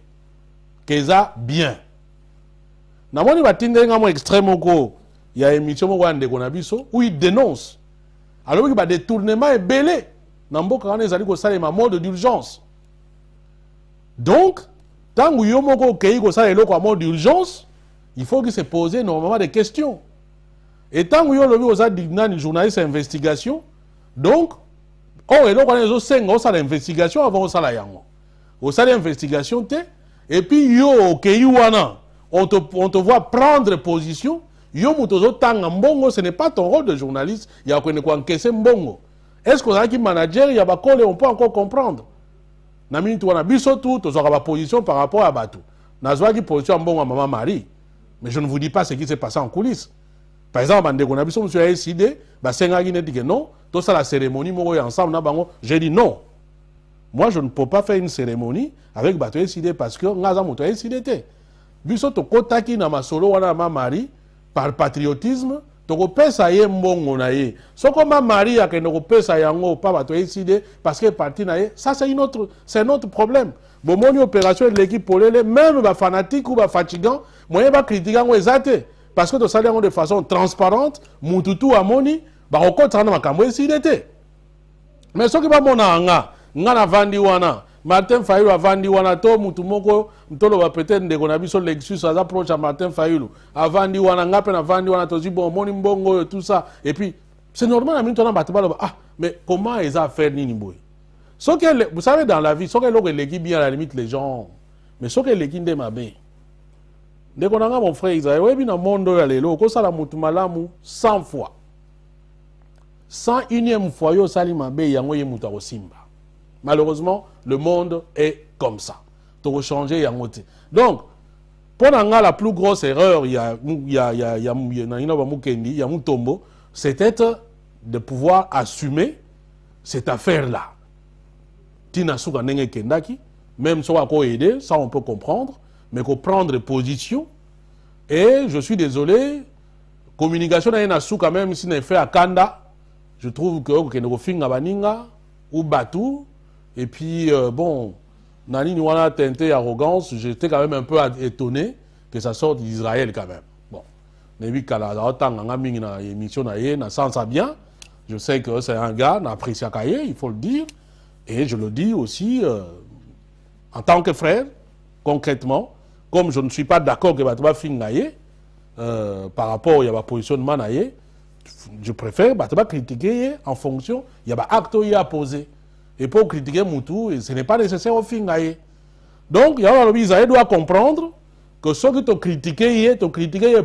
S5: qu'il est bien. Namoni batinde ngamo extrême ko il y a émission mo wande konabiso où il dénonce. Alors qu'il va détournement est belé Namboka wana ezali ko salema mode d'urgence. Donc, tant que yo moko kei ko sala eloko en mode d'urgence, il faut qu'il se pose normalement des questions. Et tant que yo lobi oza dignan journaliste investigation, donc oh eloko wana ezo senga o sala investigation avant o sala yango. O sala investigation te et puis yo kei wana on te voit prendre position, yo mutozo tanga mbongo, ce n'est pas ton rôle de journaliste, il y a ko encaisser mbongo. Est-ce qu'on a qui manager, il y a pas on peut encore comprendre. Na minute wana biso tout, to zora ba position par rapport à Batou. Na zwa ki position mbongo à maman Marie. Mais je ne vous dis pas ce qui s'est passé en coulisses. Par exemple, on a biso monsieur a décidé, ba senga ki net que non, tout ça la cérémonie moko ensemble na bango, j'ai dit non. Moi je ne peux pas faire une cérémonie avec Batou décidé parce que ngaza moto a décidé té. Biso to kotaki na masolo wana maman Marie par patriotisme. Toko pesa ye mbongo na ye. Soko ma Marie a kene ko pesa yango pa bato décidé parce que parti na ye, ça c'est un autre problème. Bon moni opération de l'équipe polele même ba fanatique ou ba fatigant, moyen ba critiquer ngo ezate parce que to sali yango de façon transparente, mututu amoni ba okotana na makambo décidé te. Mais soki ba mona nga na vandi wana Martin Fayulu a vendu wana to mutu moko mtolo va peut-être ndeko na biso Lexus aza proche à Martin Fayulu a vendu wana ngape na vendu wana to bon moni mbongo tout ça et puis c'est normal à minute on battre ah mais comment ils a faire nini boy so que vous savez dans la vie so que l'équipe bien à la limite les gens mais so que l'équipe de mabe ndeko na mon frère Isaïe webi na mondo ya lelo ko sala mutu malamu 100 fois 101e fois yo sali mabe yango ye mutu ko simba. Malheureusement, le monde est comme ça. Tu changer et monter. Donc, pendant la plus grosse erreur, c'était de pouvoir assumer cette affaire-là. Tina Souka Nenge Kendaki, même si on va aider, ça on peut comprendre, mais qu'on prendre position. Et je suis désolé, communication n'a Souka même si n'est fait à Kanda, je trouve que ou Batou. Et puis, bon, Nani Nouana teinté arrogance, j'étais quand même un peu étonné que ça sorte d'Israël quand même. Bon, mais oui, quand la émission n'a sens bien, je sais que c'est un gars, n'apprécie Kaye, il faut le dire, et je le dis aussi en tant que frère, concrètement, comme je ne suis pas d'accord que Batba Fingaye, par rapport à la positionnement, je préfère Batba critiquer en fonction, il y a un acte à poser. Et pour critiquer Moutou, ce n'est pas nécessaire au Fingaye. Donc, Isaïe doit comprendre que ce que tu critiques,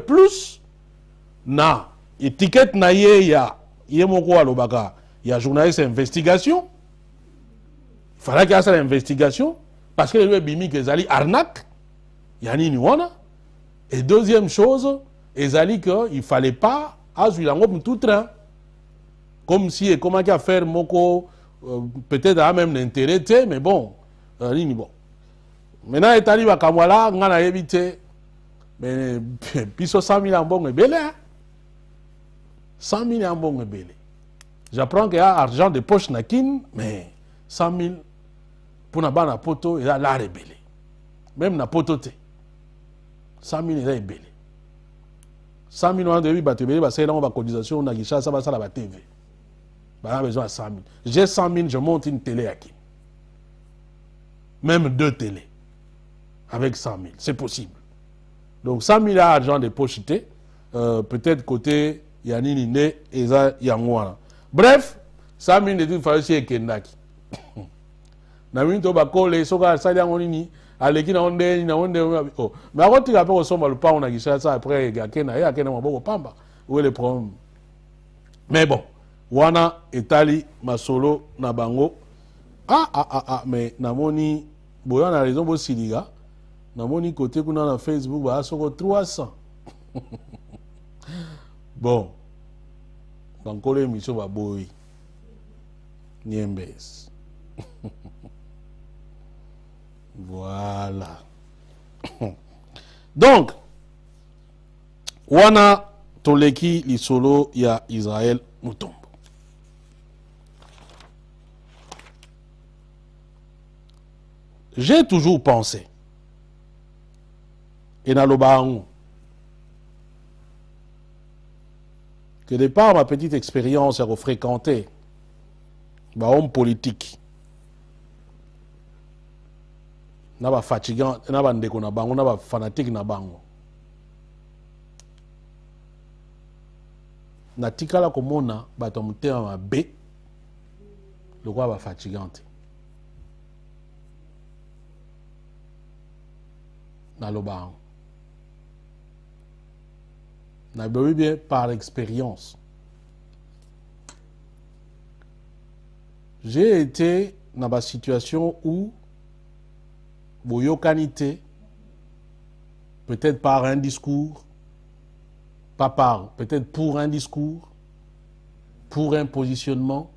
S5: plus na étiquette na il y a journaliste investigation. Il fallait qu'il y ait cette investigation parce que les bimi que zali arnaque, yani niwana. Et deuxième chose, ezali que il fallait pas azulango tout train. Comme si comment qu'il a faire moko peut-être à même l'intérêt, mais bon, bon. Maintenant, il arrive à Kamwala, on a évité, mais puis 100 000 en bon et belé. 100 000 en bon et belé. J'apprends qu'il y a argent de poche nakin, mais 100 000 pour na bana poto, il y a l'art belé. Même na poto te. 100 000 il est belé. 100 000 on a battu belé, c'est là on va cotisation, on a guichet, ça va ça la TV. On a besoin de 100 000. J'ai 100 000, je monte une télé à qui? Même 2 télés. Avec 100 000. C'est possible. Donc 100 000 argent de pocheté. Peut-être côté Yanini ne Eza Yangwana. Bref, 100 000 de toute façon c'est Kendaki. Na minute au bakole, soka salia ngonini, aleki na onde na onde. Oh, mais quand tu appelles au sommet le pas on a dit ça après Gakena et Akena maboko pamba. Où est le problème? Mais bon. Wana etali masolo na bango mais namoni boya na raison bo siliga namoni côté kuna na Facebook ba soko 300 bon bankole émission ba boyi niembes voilà donc wana toleki lisolo ya Israël Mutombo. J'ai toujours pensé, et dans le baron, que de par ma petite expérience à fréquenter ba homme politique na ba fatigant na ba ndeko na bango na ba fanatique na bango na tikala komona bato mutema mabe le roi ba fatigante na lobango na bien par expérience. J'ai été dans ma situation où boyokanité, peut-être par un discours, pas par, peut-être pour un discours, pour un positionnement,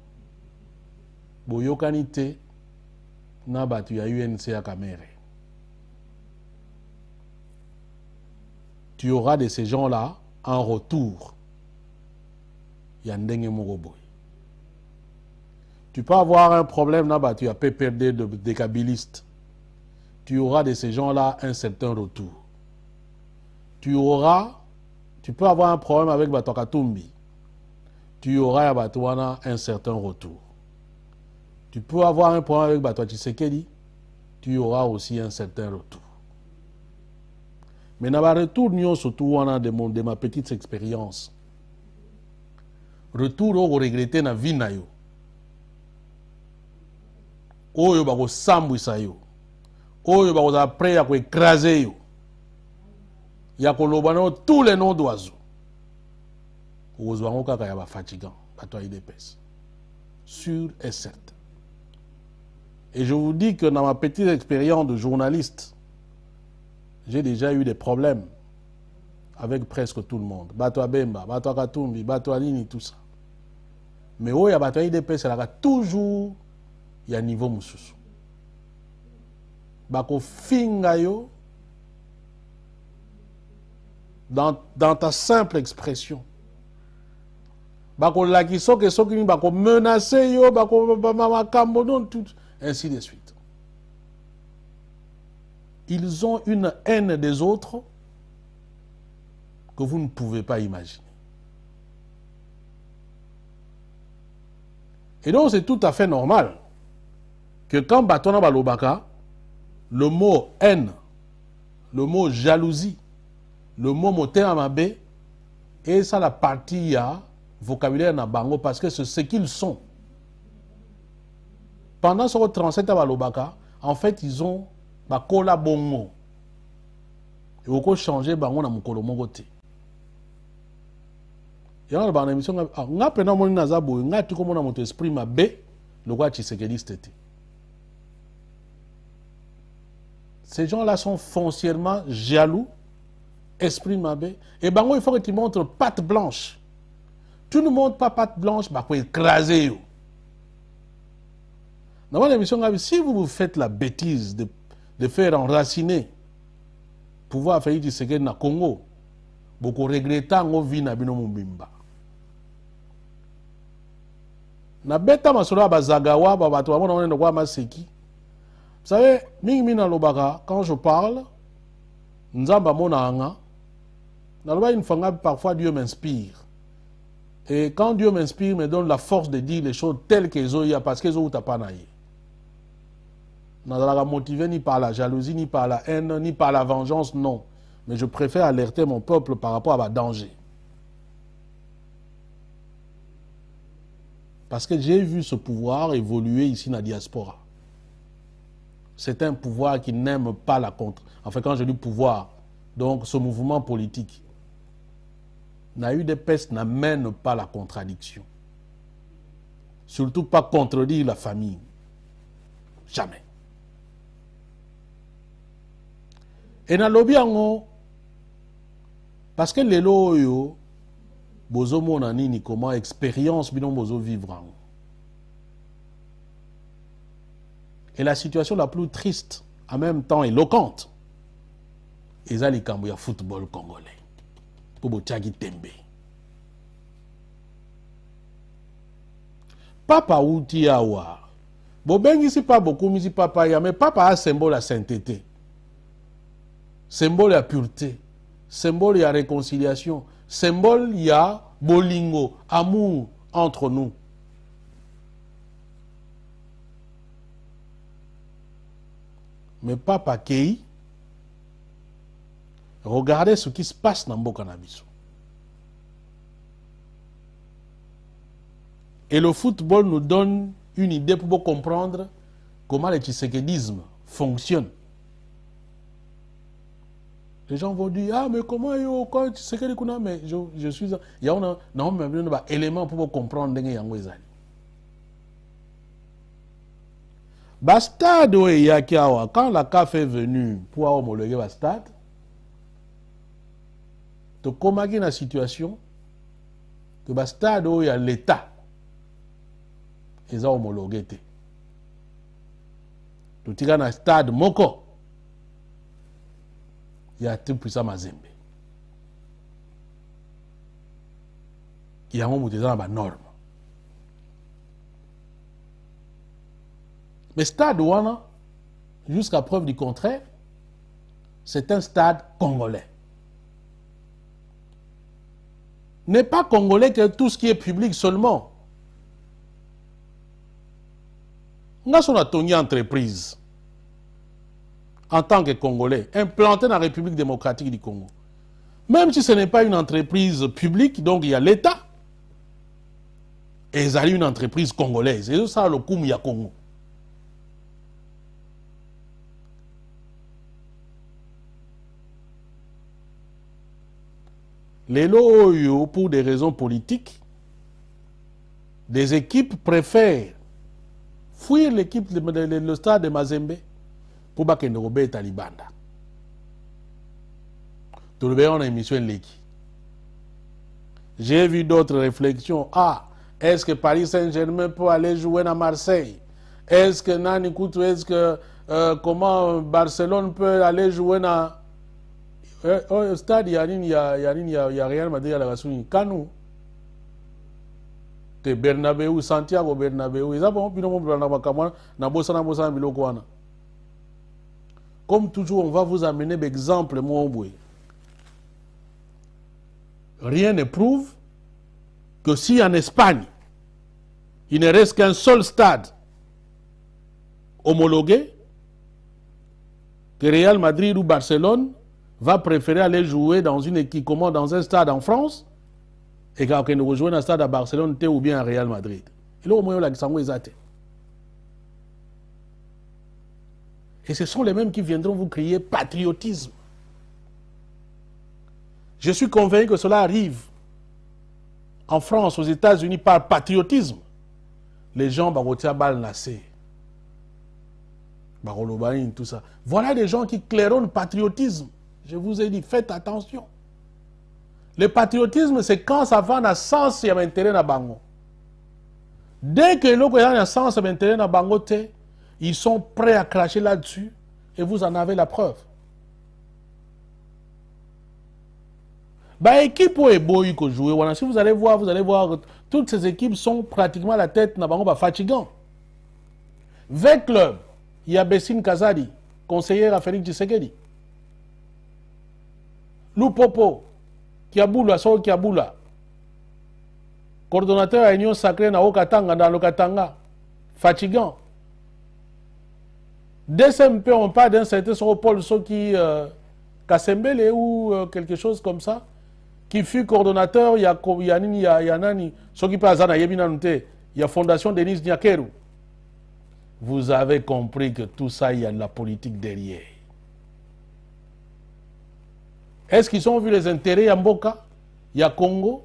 S5: boyokanité, n'a battu à UNC à Caméré. Tu auras de ces gens-là en retour. Yandenge Moroboy. Tu peux avoir un problème là-bas, tu as PPRD des kabylistes. Tu auras de ces gens-là un certain retour. Tu peux avoir un problème avec Batokatumbi. Tu auras à Batouana un certain retour. Tu peux avoir un problème avec Batoa Tshisekedi. Tu auras aussi un certain retour. Mais dans le retour, surtout de ma petite expérience. Retour au regretter na vie na yo. Oyo bako sambwisa yo. Oyo bako za prêt à écraser yo. Ya kolobano tous les noms d'oiseaux. Ozwango kaka ya ba fatigant, bato IDPS. Sûr et certain. Et je vous dis que dans ma petite expérience de journaliste, j'ai déjà eu des problèmes avec presque tout le monde. Bato Bemba, Bato Katumbi, Bato Alini, tout ça. Mais où il y a Bato IDPS, il y a toujours il y a un niveau moussous. Bako finga yo dans ta simple expression. Bako lakiso ke soki bako menacer yo, bako makambo non tout ainsi de suite. Ils ont une haine des autres que vous ne pouvez pas imaginer. Et donc c'est tout à fait normal que quand Batona Balobaka, le mot haine, le mot jalousie, le mot motéamabé, et ça la partie à vocabulaire na bango parce que c'est ce qu'ils sont. Pendant ce 37 à Balobaka, en fait ils ont bakola bongo. Et beaucoup changer bango na mukolo mogote. Il y a une émission nga pena moni nazabo nga tiko mona moto esprit mabé le roi Tshisekedi c'était. Ces gens-là sont foncièrement jaloux, esprit mabé. Et bango, il faut que tu montres patte blanche. Tu ne montres pas patte blanche, bah faut écraser. Dans l'émission, si vous faites la bêtise de faire enraciner pouvoir faire du Tshisekedi na Congo, beaucoup regrettent ngo vie na bino mubimba. Na beta masolo bazagawa ba bato ba mona ndo kwa maseki. Vous savez, Mingmina Lobaka, quand je parle, Nzamba Monanga, parfois Dieu m'inspire. Et quand Dieu m'inspire, me donne la force de dire les choses telles qu'elles ont, parce qu'elles ont pas naïe. Je ne suis pas motivé ni par la jalousie, ni par la haine, ni par la vengeance, non. Mais je préfère alerter mon peuple par rapport à un danger. Parce que j'ai vu ce pouvoir évoluer ici dans la diaspora. C'est un pouvoir qui n'aime pas la contre. Enfin, quand je dis pouvoir, donc ce mouvement politique, n'a eu des pestes, n'amène pas la contradiction. Surtout pas contredire la famille. Jamais. Et dans le parce que les loyaux, bozo monani ni comment expérience binon bozo vivre. Et la situation la plus triste, en même temps éloquente, c'est les Cambouya football congolais. Pour Botiagi Tembe. Papa outi awa. Bobengi si pas beaucoup, mais si papa ya, mais papa a symbole à sainteté. Symbole à pureté. Symbole à réconciliation. Symbole à bolingo, amour entre nous. mais pas Pakei. Regardez ce qui se passe dans Mbokanabiso. Et le football nous donne une idée pour comprendre comment le tshisekédisme fonctionne. Les gens vont dire, ah mais comment yo, quand Tshisekedi kuna, mais je suis... Il y a un élément pour comprendre ce yango ezali. Bastade quand la CAF est venue pour homologuer Bastade, tu as une situation que Bastade il y a l'État ils ont homologué. Tu as un stade Moko, il y a tout puissant Mazembe. Il y a un moment où il y a une norme. Mais stade Ouana, jusqu'à preuve du contraire, c'est un stade congolais. N'est pas congolais que tout ce qui est public seulement. Nous avons une entreprise en tant que Congolais implantée dans la République démocratique du Congo. Même si ce n'est pas une entreprise publique, donc il y a l'État, et ils ont une entreprise congolaise. Et ça, le Koumia Congo. Les loyaux, pour des raisons politiques, des équipes préfèrent fuir l'équipe, le stade de Mazembe pour que ne robert Talibanda. Tout le monde a une émission Leki. J'ai vu d'autres réflexions. Ah, est-ce que Paris Saint-Germain peut aller jouer à Marseille? Est-ce que Nani Koutou, est-ce que comment Barcelone peut aller jouer à au stade? Il y a Real Madrid à la Rassouni. Kanou. Bernabéu, Santiago Bernabéu, comme toujours, on va vous amener d'exemples. Rien ne prouve que si en Espagne, il ne reste qu'un seul stade homologué, que Real Madrid ou Barcelone va préférer aller jouer dans une équipe, comment dans un stade en France, et quand on rejoint un stade à Barcelone ou bien à Real Madrid. Et là, au moins, et ce sont les mêmes qui viendront vous crier patriotisme. Je suis convaincu que cela arrive en France, aux États-Unis, par patriotisme. Les gens vont bal nassé. Tout ça. Voilà des gens qui claironnent patriotisme. Je vous ai dit, faites attention. Le patriotisme, c'est quand ça va dans le sens, il y a un intérêt dans Bango. Dès que l'autre a un sens, il y a un intérêt dans Bango, ils sont prêts à cracher là-dessus et vous en avez la preuve. Équipe est beau que jouer. Si vous allez voir, toutes ces équipes sont pratiquement à la tête dans Bango fatigant. 20 clubs, il y a Bessine Kazadi, conseillère à Félix Tshisekedi. Loupopo, Kiaboula, Soro Kiaboula, coordonnateur à Union Sacrée dans Okatanga, dans le Katanga, fatigant. DSMP, on parle d'un certain Soropol Soki Kasembele ou quelque chose comme ça, qui fut coordonnateur, il y a Nani, Soki Pazana Yebinanute, il y a Fondation Denis Nyakeru. Vous avez compris que tout ça, il y a de la politique derrière. Est-ce qu'ils ont vu les intérêts à Mboka, il y a Congo,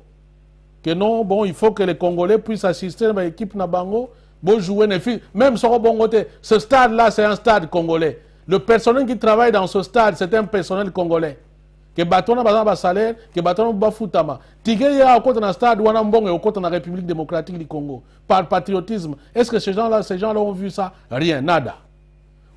S5: que non, bon, il faut que les Congolais puissent assister à l'équipe Nabango, bon jouer, même sur le bon côté. Ce stade-là, c'est un stade congolais. Le personnel qui travaille dans ce stade, c'est un personnel congolais. Que bâton a salaire, que bâton a foutama. Tigé y a au côté d'un stade, ou un bon et au côté de la République démocratique du Congo. Par patriotisme. Est-ce que ces gens-là ont vu ça? Rien, nada.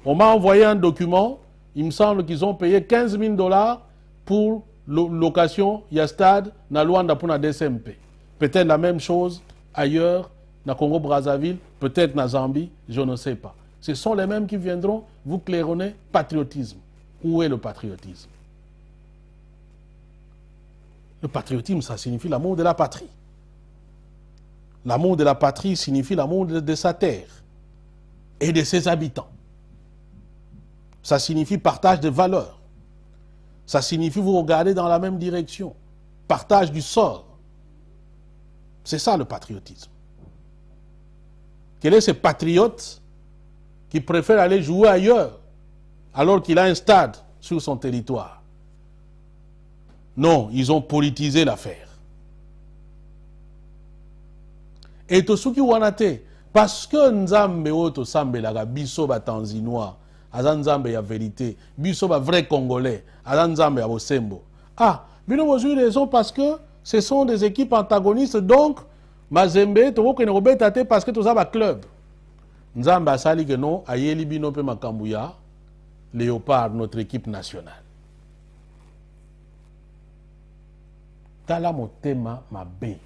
S5: On m'a envoyé un document, il me semble qu'ils ont payé 15 000 $ pour location, il y a stade, na Luanda pour la DSMP. Peut-être la même chose ailleurs, na Congo-Brazzaville, peut-être na Zambie, je ne sais pas. Ce sont les mêmes qui viendront vous claironner patriotisme. Où est le patriotisme? Le patriotisme, ça signifie l'amour de la patrie. L'amour de la patrie signifie l'amour de sa terre et de ses habitants. Ça signifie partage de valeurs. Ça signifie vous regarder dans la même direction. Partage du sort. C'est ça le patriotisme. Quel est ce patriote qui préfère aller jouer ailleurs alors qu'il a un stade sur son territoire? Non, ils ont politisé l'affaire. Et tout ce qui wanate, parce que Nzambe oto sambelaga biso ba tanzinois, azan Nzambe ya vérité, biso ba vrai congolais, azan Nzambe ya bosembo. Ah, bino bozui raison parce que ce sont des équipes antagonistes, donc Mazembe to ko ne robeta te parce que to za ba club. Nzambe asali que non, ayeli bino pe makambu ya Léopard, notre équipe nationale. Tala motema mabe.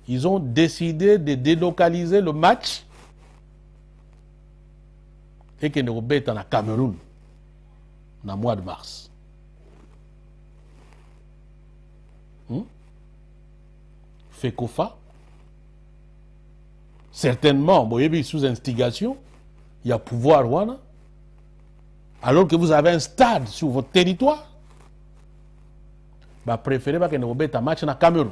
S5: Ils ont décidé de délocaliser le match et que nous rebêtons à Cameroun dans le mois de mars. FECOFA, certainement, sous instigation, il y a pouvoir, alors que vous avez un stade sur votre territoire, préférez que nous rebêtons un match dans le Cameroun.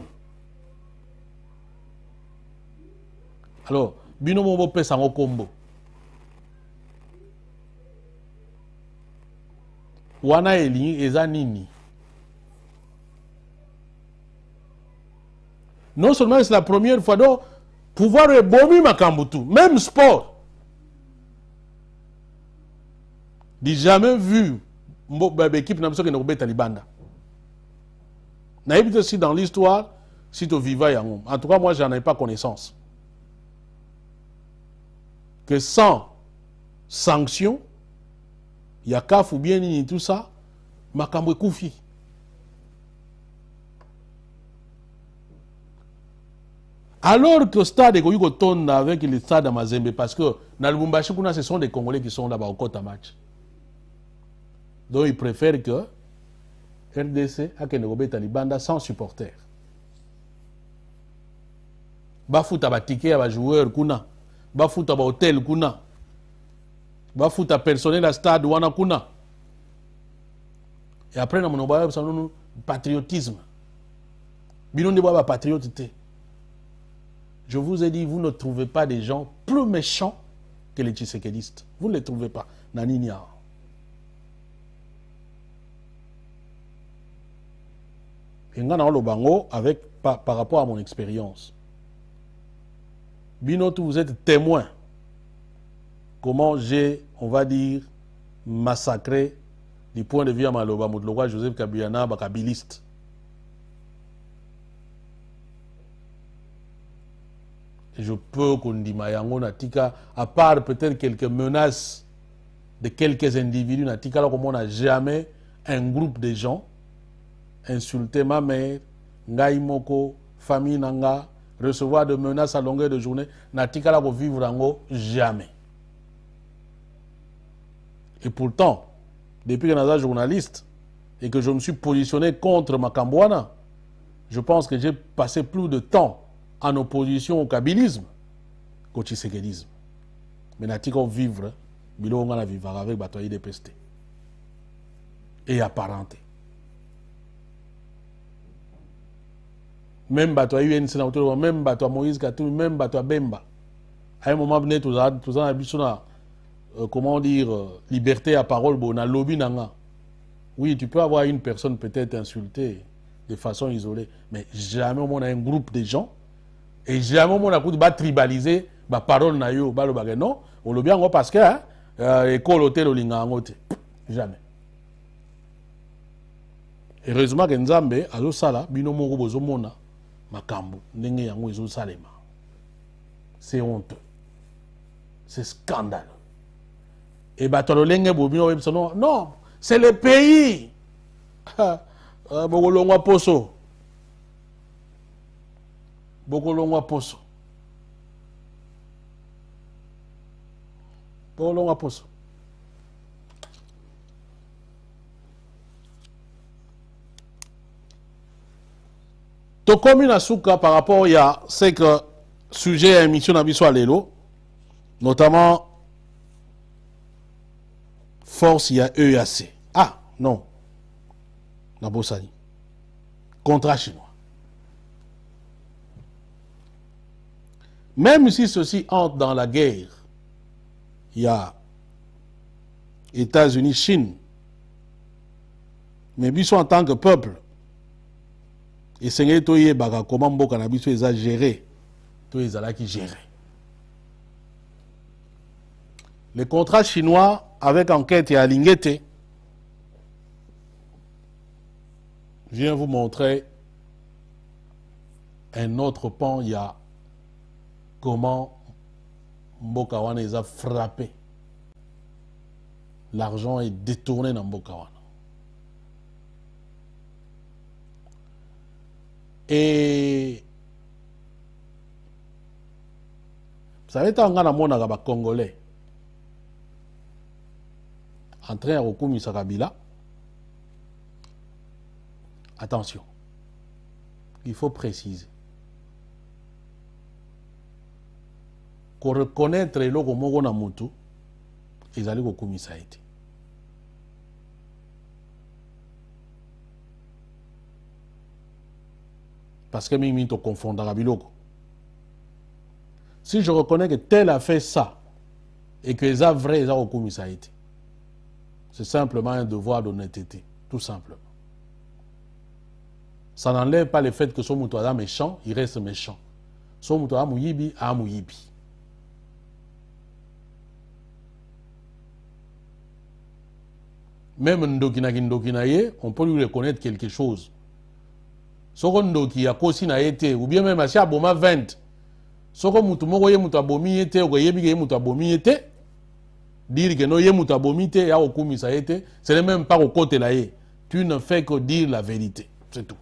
S5: Alors, binomo bo pesa ngo kombo. Wana eli eza nini? Non seulement c'est la première fois, donc pouvoir ebomi makambutu, même sport. J'ai jamais vu l'équipe n'a pas que nous Talibanda. N'a pas aussi dans l'histoire, si tu vivais en tout cas, moi, j'en ai pas connaissance. Que sans sanction, il y a CAF ou bien tout ça, makambo koufi. Alors que le stade est tourne avec le stade à Mazembe, parce que dans le Lubumbashi, ce sont des Congolais qui sont là-bas au côté match. Donc ils préfèrent que RDC a Kenerobe Talibanda sans supporters. Bafouta ba ticket à joueur kuna. Bafouta ba hôtel kuna. Bafouta personnel à stade wana kuna. Et après, nous avons patriotisme. Binon de bois patriote. Je vous ai dit, vous ne trouvez pas des gens plus méchants que les Tshisekedistes. Vous ne les trouvez pas. Naninia. Et avec par rapport à mon expérience. Binotu, vous êtes témoin comment j'ai, on va dire, massacré du point de vue à Maloba Moudloga, Joseph Kabila, bakabiliste. Et je peux qu'on dise Mayango Natika, à part peut-être quelques menaces de quelques individus, Natika, là, comme on n'a jamais un groupe de gens insulter ma mère, Ngai Moko, famille Nanga, recevoir de menaces à longueur de journée, Natika là pour vivre en jamais. Et pourtant, depuis que je suis journaliste et que je me suis positionné contre Makambouana, je pense que j'ai passé plus de temps en opposition au kabylisme qu'au tshisekidisme. Mais Natika vivre, Bilo on a vivre avec Batoyi de Peste et apparenté. Même bateau UN sénateur, même bateau Moïse Katou, même bateau Bemba. À un moment donné, tout ça, comment dire, liberté à parole, bon, na lobby nanga. Oui, tu peux avoir une personne peut-être insultée de façon isolée, mais jamais on a un groupe de gens et jamais on a tribaliser ba parole na yo, ba le bagay non, on le bien parce que école hôtel olinga ngote. Jamais. Heureusement que Nzambe azo sala bino moko bozo mona makambu ndenge yango ezo salema. C'est honteux. C'est scandaleux. Et batololenge bobino websono non, c'est le pays. Bokolongwa poso. Bokolongwa poso. Bokolongwa poso. To komi na souka par rapport à ce que sujet à émission Nabiso Alelo, notamment force il y a EAC. Ah, non. Nabosani. Contrat chinois. Même si ceci entre dans la guerre, il y a États-Unis, Chine, mais biso en tant que peuple, et c'est comment Mboka na biso les a géré, tous les ala qui gèrent. Le contrat chinois avec enquête et Alingete vient vous montrer un autre pan, il y a comment Mboka wana les a frappés. L'argent est détourné dans Mboka wana. Et vous savez, tant qu'on a mon Congolais en train de recourir Kabila, attention, il faut préciser. Qu'on reconnaître les logos Mogona Moutou, ils allaient au commissariat. Parce que Mimi te confond dans la bilogo. Si je reconnais que tel a fait ça et que les a vrais, ils ont au commissariat, c'est simplement un devoir d'honnêteté, tout simplement. Ça n'enlève pas le fait que son moutoua est méchant, il reste méchant. Son moutoua a mouyibi, a mouyibi. Même Ndokina, on peut lui reconnaître quelque chose. Soko qui a kosi na été ou bien même à Boma 20. Soko mutu moko ye mutu abomi été ou ye bige mutu abomi été. Dire que no ye mutu abomi été ya okumi ça été, ce n'est même pas au côté là. Tu ne fais que dire la vérité, c'est tout.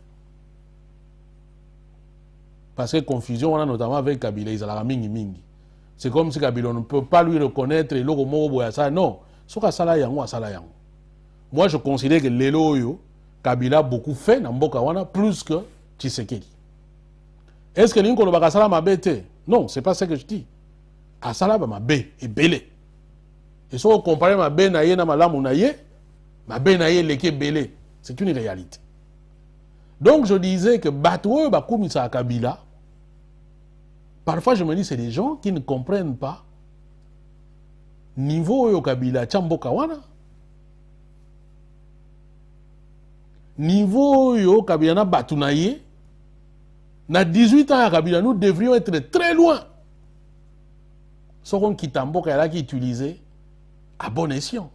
S5: Parce que confusion on a notamment avec Kabila, ils a mingi mingi. C'est comme si Kabila on ne peut pas lui reconnaître le logo moko boya ça non. Soka sala yango asala yango. Moi je considère que lelo yo Kabila a beaucoup fait dans Mboka wana plus que Tshisekedi. Est-ce que Ninko Lobaka Sala m'a bêté? Non, c'est pas ce que je dis. Asala m'a bé et belé. Et si on compare ma bé naye na malamu naye, ma bé naye leke belé. C'est une réalité. Donc je disais que Batoué Bakoumisa Kabila, parfois je me dis c'est des gens qui ne comprennent pas niveau yo Kabila Mboka wana. Niveau yo Kabila na Batounaye, na 18 ans à Kabila, nous devrions être très loin. Ce qu'on quitte Mboka qui utilisé à bon escient.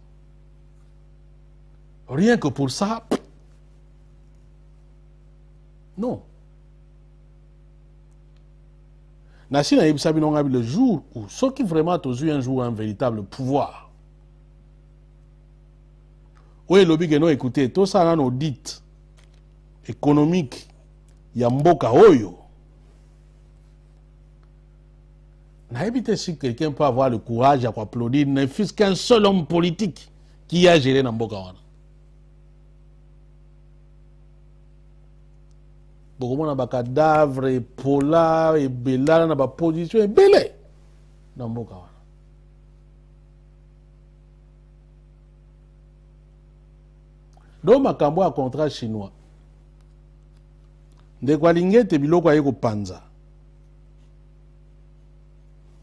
S5: Rien que pour ça, non. Nassi na Yebsabi le jour où ceux qui vraiment ont eu un jour un véritable pouvoir. Oui, lobby que nous écoutez, tout ça dans audit économique, il y a Mboka Oyo. N'habitez si quelqu'un peut avoir le courage à applaudir, ne fût-ce qu'un seul homme politique qui a géré dans Mboka Wana. Beaucoup de cadavres, et pola, et bella, dans la position, et belé dans Mboka Wana. Donc, ma cambo a contrat chinois. De quoi l'ingé biloko aye ko panza.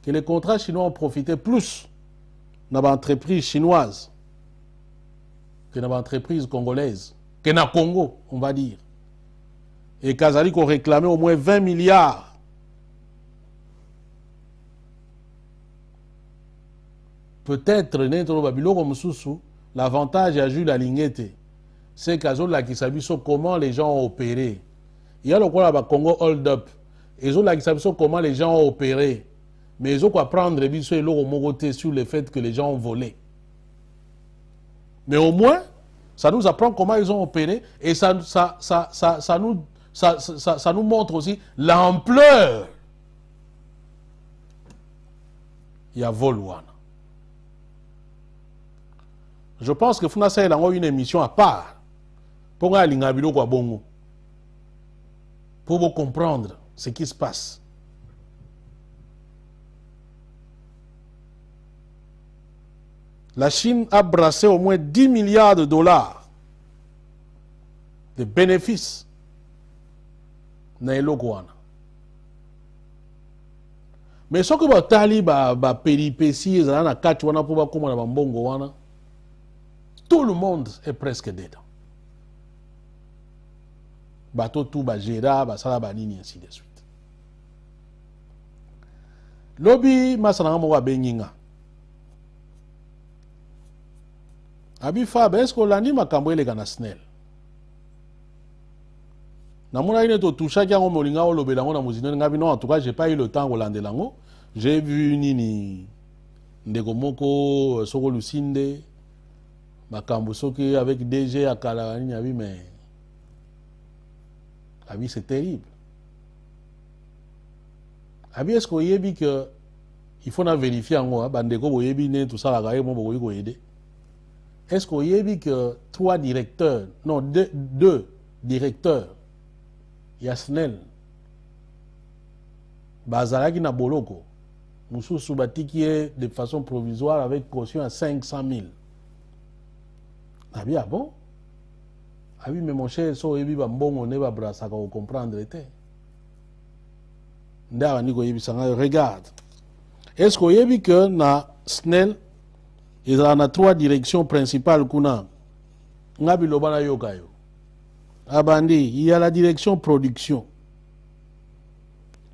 S5: Que les contrats chinois ont profité plus dans l'entreprise chinoise que dans l'entreprise congolaise, que dans le Congo, on va dire. Et Kazali qu'on réclamait au moins 20 milliards. Peut-être, l'avantage à Jules Alingete, c'est qui savent comment les gens ont opéré. Il y a le Congo hold up. Ils ont savent comment les gens ont opéré. Mais ils ont qu'à prendre sur le fait que les gens ont volé. Mais au moins, ça nous apprend comment ils ont opéré et ça nous montre aussi l'ampleur. Il y a Volwana. Je pense que Funa Sahel a une émission à part pour vous comprendre ce qui se passe. La Chine a brassé au moins 10 milliards de dollars de bénéfices na eloko wana. Mais ce que batali ba péripéties ezala na kati wana po bakoma na bambongo wana, tout le monde est presque dedans. Bato tout ba gera ba sala ba nini ainsi de suite. Lobby masana mo wa benginga. Abi Fab, est-ce que l'année m'a cambré les gana SNEL? Namona ine to toucha ki ngo molinga o lobela ngo na muzino ngabi non, en tout cas j'ai pas eu le temps rolande lango. J'ai vu nini ndeko moko soko Lusinde makambo soki avec DG akala nini abi, mais abi c'est terrible. Abi est-ce que yebi que il faut na vérifier ngo bandeko boyebi ne tout ça la gaé mo bokoyi ko aider. Est-ce qu'on y a vu que 3 directeurs, non, 2 directeurs, Yasnel, Bazaraki na Boloko, Moussou Soubati qui est de façon provisoire avec caution à 500 000. Ah bien, bon? Ah oui, mais mon cher, so ebi bambon on va brasser pour comprendre était. Regarde. Est-ce qu'on y a vu que na Snell il y a 3 directions principales kuna ngabi lobana yokayo abandi, il y a la direction production,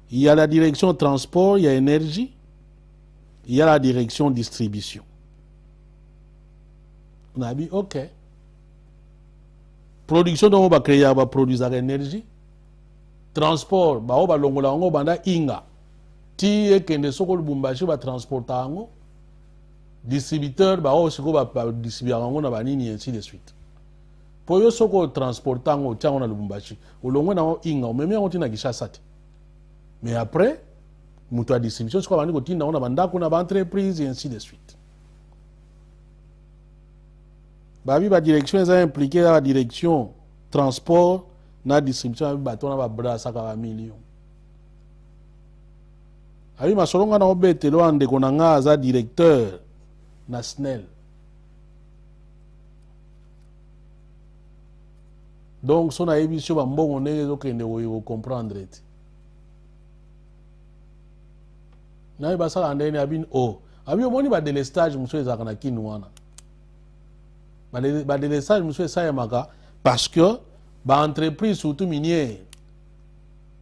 S5: il y a la direction transport, il y a énergie, il y a la direction distribution. On a dit ok, production donc on va créer, on va produire l'énergie, transport bah on va longola on banda inga ti ekende soko Lubumbashi va transporter ango, distributeur bah aussi ko ba distribuer ango na banini ainsi de suite. Pour yo soko transporter ango tia on a Lubumbashi olongo na inga o meme ango tina Kishasa. Mais après mutu a distribution soko bani ko tina on a bandako na ba entreprise ainsi de suite. Babi ba direction est impliquée dans la direction transport na distribution ba tona ba brasa ka ba million. Abi masolonga na obetelo ande konanga za directeur na SNEL. Donc son émission ba mbongo ne zo kende wo comprendre ti. Na ba sala ande ni abin o. Abi omoni ba délestage muso ezaka na kinwana. Ba délestage muso esaya maka parce que ba entreprise surtout minière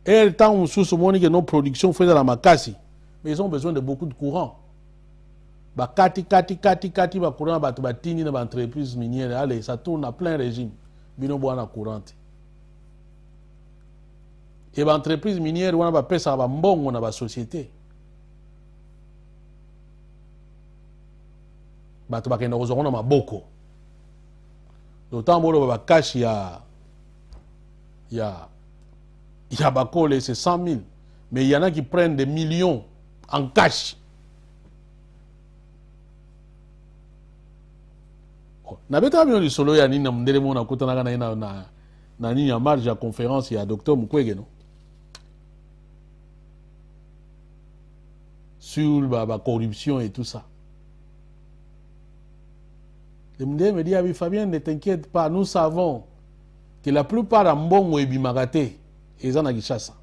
S5: et tant muso moni que nos production fait dans la makasi. Mais ils ont besoin de beaucoup de courant. Ba kati ba courant ba tini na ba entreprise minière, allez, ça tourne à plein régime. Bino boana courant. Et ba entreprise minière wana ba pesa ba mbongo na ba société. Ba to ba kenda kozonga na maboko. D'autant bolo ba cash ya bakole c'est 100 000. Mais il y en a qui prennent des millions en cash. Na beta bien du solo ya ni na mndele mona kutana na ni ya marge ya conférence ya docteur Mukwege no. Sur la corruption et tout ça. Le mndele me dit abi Fabien, ne t'inquiète pas, nous savons que la plupart de mbongo ebimagate ezana Kishasa.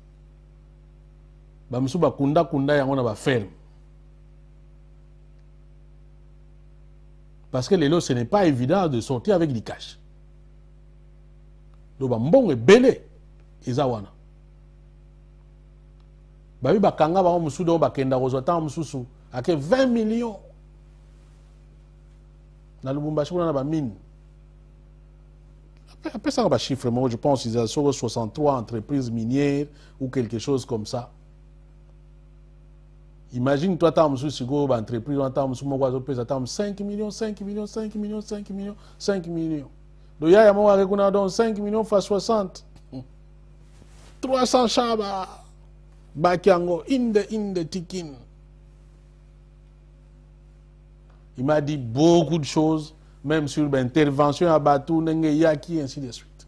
S5: Ba musu ba kunda yango na ba ferme. Parce que les lots, ce n'est pas évident de sortir avec du cash. Donc, bon est belé. Izawana. Babi bakanga ba musu do bakenda rozota mususu ake 20 millions. Na Lubumbashi na ba mine. Après ça ba chiffre moi je pense qu'ils ont 63 entreprises minières ou quelque chose comme ça. Imagine toi, tu as une entreprise, tu as 5 millions, 5 millions, 5 millions, 5 millions, 5 millions. Donc, il y a un 5 millions fois 60. 300 chaba. Bakiango, inde, tikin. Il m'a dit beaucoup de choses, même sur l'intervention à Batou, Yaki, ainsi de suite.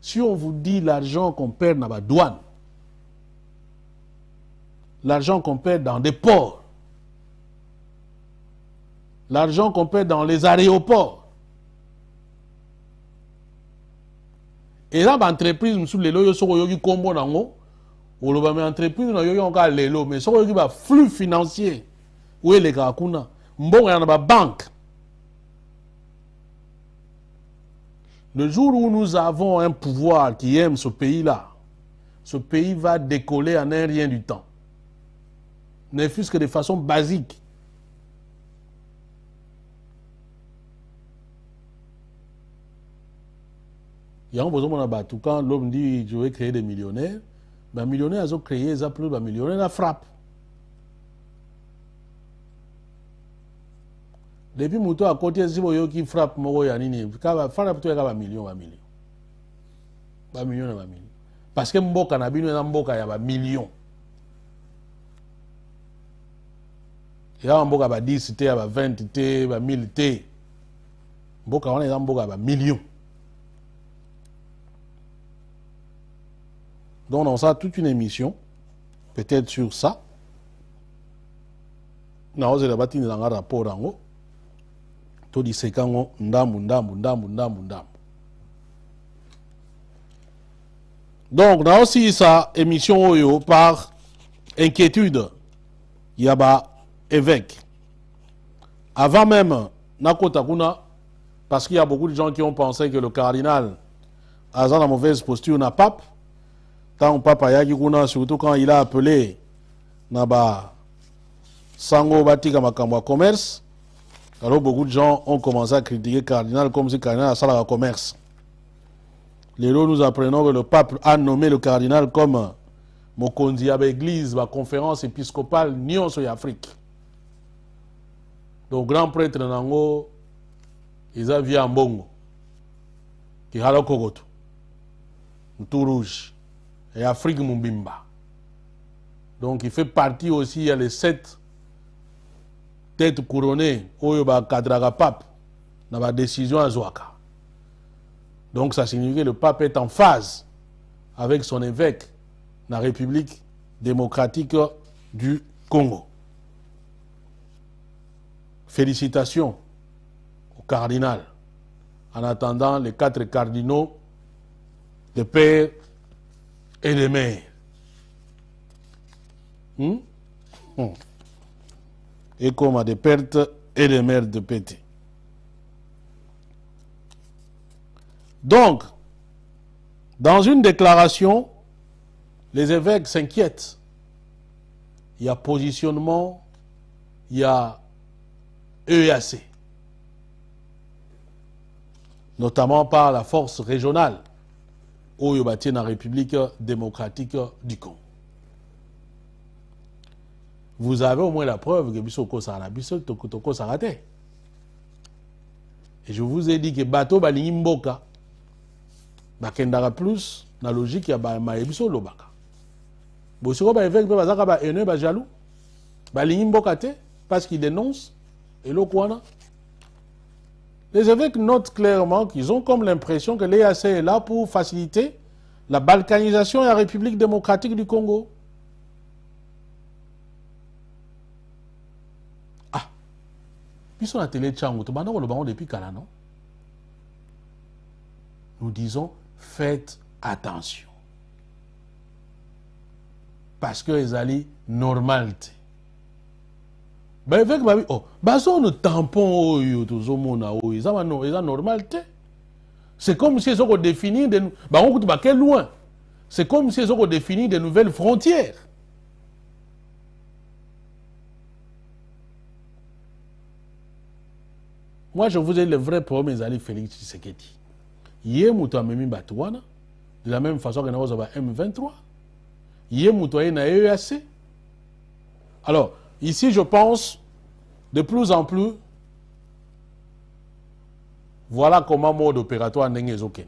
S5: Si on vous dit l'argent qu'on perd dans la douane, l'argent qu'on perd dans des ports, l'argent qu'on paie dans les aéroports. Et là, l'entreprise, nous les loyaux sont yogi combo nango, ou le bas entreprise na yogi encore les lots, mais sont yogi ba flux financier. Où est les gars kuna? Mbongo yana ba banque. Le jour où nous avons un pouvoir qui aime ce pays-là, ce pays va décoller en un rien du temps. Ne fût-ce que de façon basique. Il y a un besoin de battre. Quand l'homme dit je vais créer des millionnaires, les millionnaires ont créé, ils ont appelé les millionnaires la frappe. Depuis que à côté, si vous qui frappe, vous avez un million. Parce que Mboka n'a pas Mboka, il y a un million. Il y a un Mboka 10, il y a 20, il y a 1000. Mboka, il y a un million. Donc, on a toute une émission, peut-être sur ça. Nous avons un rapport en haut. Tout dit c'est quand ndambu. Donc, on a aussi sa émission Oyo par inquiétude. Il y a évêque. Avant même, Nakotakuna, parce qu'il y a beaucoup de gens qui ont pensé que le cardinal a la mauvaise posture n'a pape. Tant papa Yagikuna, surtout quand il a appelé Naba Sango Batika Makamwa commerce, alors beaucoup de gens ont commencé à critiquer le cardinal comme si le cardinal a ça la commerce. Les lots nous apprenons que le pape a nommé le cardinal comme Mokonzi à l'église, la conférence épiscopale Nyon sur l'Afrique. Donc, grand prêtre Nango, ils ont vu un bongo, qui a le Kogoto, tout rouge. Et Afrique Mumbimba. Donc il fait partie aussi, il y a les 7 têtes couronnées, Oyoba Kadraga Pape, dans la décision à Zouaka. Donc ça signifie que le pape est en phase avec son évêque dans la République démocratique du Congo. Félicitations au cardinal. En attendant les 4 cardinaux de père et de mère. Et comme à des pertes et des mères de pété. Donc, dans une déclaration, les évêques s'inquiètent. Il y a positionnement, il y a EAC. Notamment par la force régionale au Yobati dans la République démocratique du Congo. Vous avez au moins la preuve que Bissoko Sarabissol Tokotoko Sarate. Et je vous ai dit que Bato Balingi Mboka, Bakendara plus, dans la logique, il y a Maïbiso Lobaka. Bosiko ba évêque bazaka ba haineux ba jaloux. Balingi Mboka te parce qu'il dénonce et l'Okwana. Les évêques notent clairement qu'ils ont comme l'impression que l'EAC est là pour faciliter la balkanisation de la République démocratique du Congo. Ah, puis sur la télé de Chango, depuis quand non? Nous disons, faites attention. Parce que les alliés normalité. Ben avec ma oh, bah ça on tampon ça normalité. C'est comme si ils ont défini des bah on coûte quel loin. C'est comme si ils ont défini de nouvelles frontières. Moi je vous ai le vrai problème les alliés Félix Tshisekedi. Hier muto amemi batouana de la même façon que nous avons M23. Hier muto na EAC. Alors ici, je pense, de plus en plus, voilà comment mode opératoire n'est pas.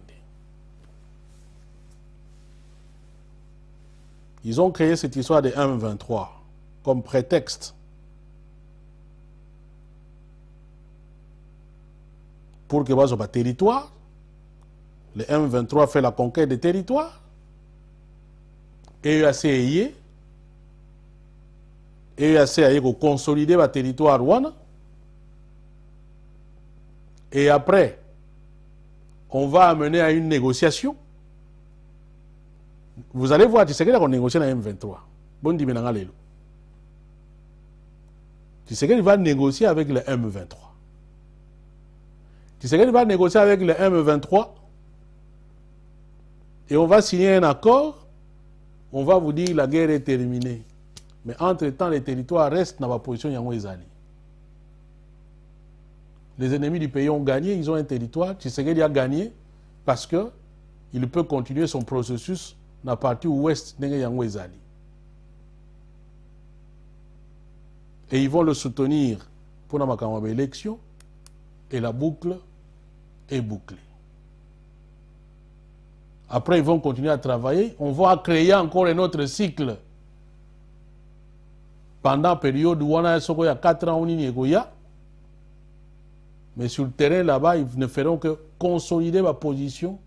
S5: Ils ont créé cette histoire de M23 comme prétexte pour que vous ayez un territoire. Le M23 fait la conquête des territoires. EAC est EAC a consolider le territoire rwanda. et après, on va amener à une négociation. Vous allez voir, tu sais qu'on négocie dans M23. Bon, dis maintenant, tu sais qu'il va négocier avec le M23. Tu sais qu'il va négocier avec le M23 et on va signer un accord. On va vous dire que la guerre est terminée. Mais entre-temps, les territoires restent dans la position Yango Ezali. Les ennemis du pays ont gagné, ils ont un territoire. Tshisekedi a gagné parce qu'il peut continuer son processus dans la partie ouest de Yango Ezali. Et ils vont le soutenir pour la élection et la boucle est bouclée. Après, ils vont continuer à travailler. On va créer encore un autre cycle. Pendant la période où on a 4 ans, mais sur le terrain là-bas, ils ne feront que consolider ma position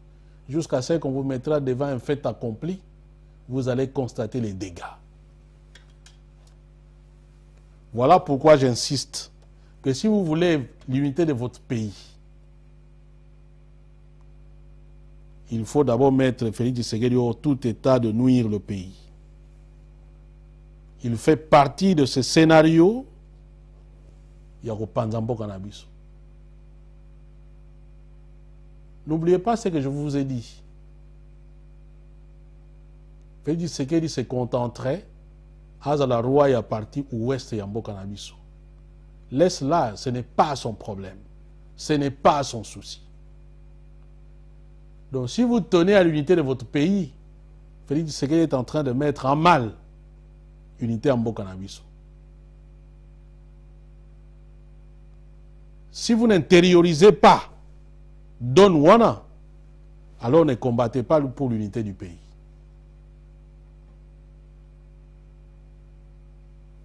S5: jusqu'à ce qu'on vous mettra devant un fait accompli. Vous allez constater les dégâts. Voilà pourquoi j'insiste que si vous voulez l'unité de votre pays, il faut d'abord mettre Félix Tshisekedi hors tout état de nuire le pays. Il fait partie de ce scénario. Il y a Panzambo Cannabis. N'oubliez pas ce que je vous ai dit. Félix Tshisekedi se contenterait à la roi et à partie ouest Yambo Cannabis. Laisse-la, ce n'est pas son problème. Ce n'est pas son souci. Donc si vous tenez à l'unité de votre pays, Félix Tshisekedi est en train de mettre en mal l'unité Yambo Cannabis. Si vous n'intériorisez pas Don Wana, alors ne combattez pas pour l'unité du pays.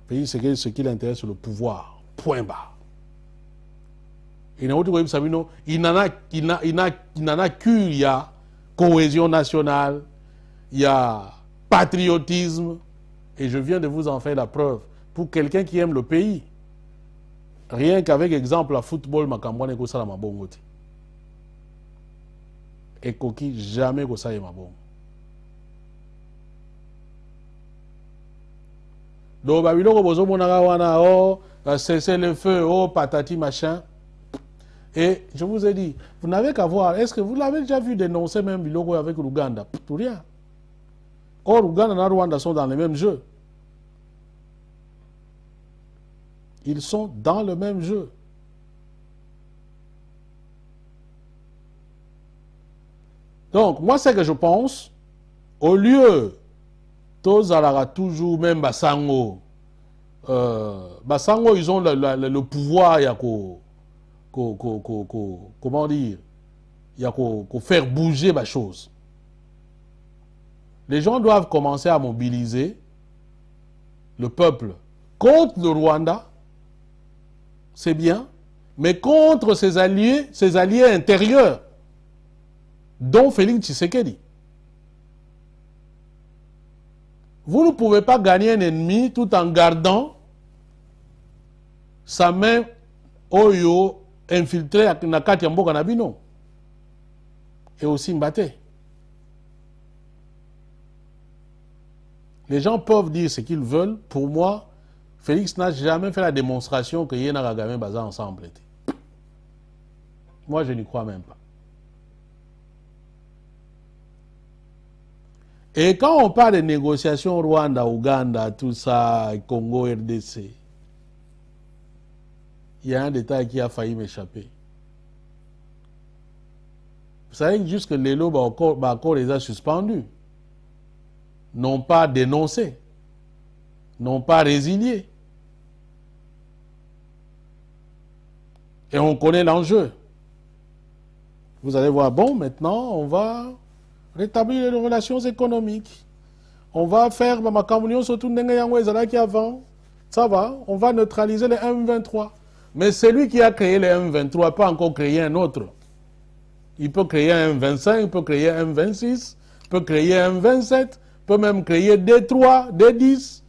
S5: Félix Tshisekedi, ce qui l'intéresse, c'est le pouvoir. Point barre. Il n'en a qu'une, il y a cohésion nationale, il y a patriotisme, et je viens de vous en faire la preuve. Pour quelqu'un qui aime le pays, rien qu'avec exemple la football, Makambouane et Kosa la Mabongote. Et Koki, jamais Kosa et Mabongote. Donc, c'est le feu, oh, patati, machin. Et je vous ai dit, vous n'avez qu'à voir, est-ce que vous l'avez déjà vu dénoncer même Biloko avec l'Ouganda? Tout rien. Or, l'Ouganda et le Rwanda sont dans le même jeu. Ils sont dans le même jeu. Donc, moi, c'est que je pense, au lieu, tous aura toujours même Basango, Basango, ils ont le pouvoir, il y a comment dire, il y a qu'à faire bouger les choses. Les gens doivent commencer à mobiliser le peuple contre le Rwanda, c'est bien, mais contre ses alliés intérieurs, dont Félix Tshisekedi. Vous ne pouvez pas gagner un ennemi tout en gardant sa main oyo infiltrée à Nakati Yambo Kanabino et aussi Mbate. Les gens peuvent dire ce qu'ils veulent. Pour moi, Félix n'a jamais fait la démonstration que Yéna Kagame Baza ensemble. Moi, je n'y crois même pas. Et quand on parle de négociations Rwanda, Ouganda, tout ça, Congo, RDC, il y a un détail qui a failli m'échapper. Vous savez juste que Lelo encore les a suspendus, n'ont pas dénoncé, n'ont pas résilié. Et on connaît l'enjeu. Vous allez voir, bon, maintenant, on va rétablir les relations économiques. On va faire ma communion surtout qui avant. Ça va, on va neutraliser les M23. Mais celui qui a créé les M23 peut encore créer un autre. Il peut créer un M25, il peut créer un M26, il peut créer un M27, il peut même créer D3, D10,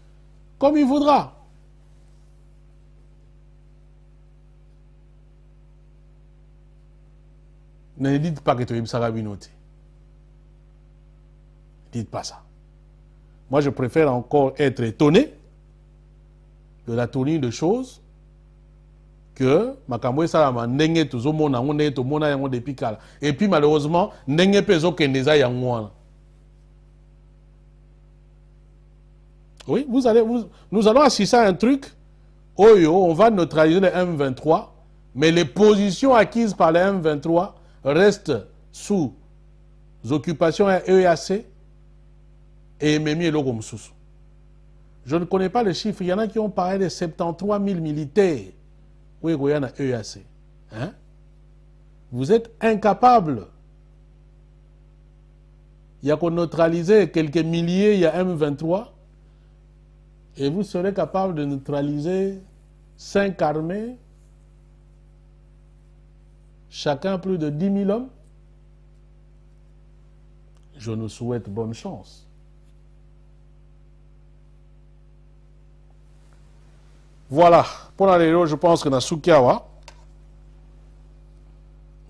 S5: comme il voudra. Ne dites pas que tu es Sarabinoté. Ne dites pas ça. Moi, je préfère encore être étonné de la tournure de choses que Makamwe Salama Nenge Tuzomona, Nenge Tomona Yango de Pikala. Et puis, malheureusement, Nenge Pezo Kendeza Yango. Oui, nous allons assister à un truc. On va neutraliser le M23, mais les positions acquises par le M23 restent sous occupation EAC et Memi Logomsous. Je ne connais pas les chiffres. Il y en a qui ont parlé de 73 000 militaires. Oui, il y en a EAC. Hein? Vous êtes incapables. Il y a qu'on neutraliser quelques milliers, il y a M23. Et vous serez capable de neutraliser 5 armées, chacun plus de 10 000 hommes. Je nous souhaite bonne chance. Voilà, pour la je pense que Nasukiawa.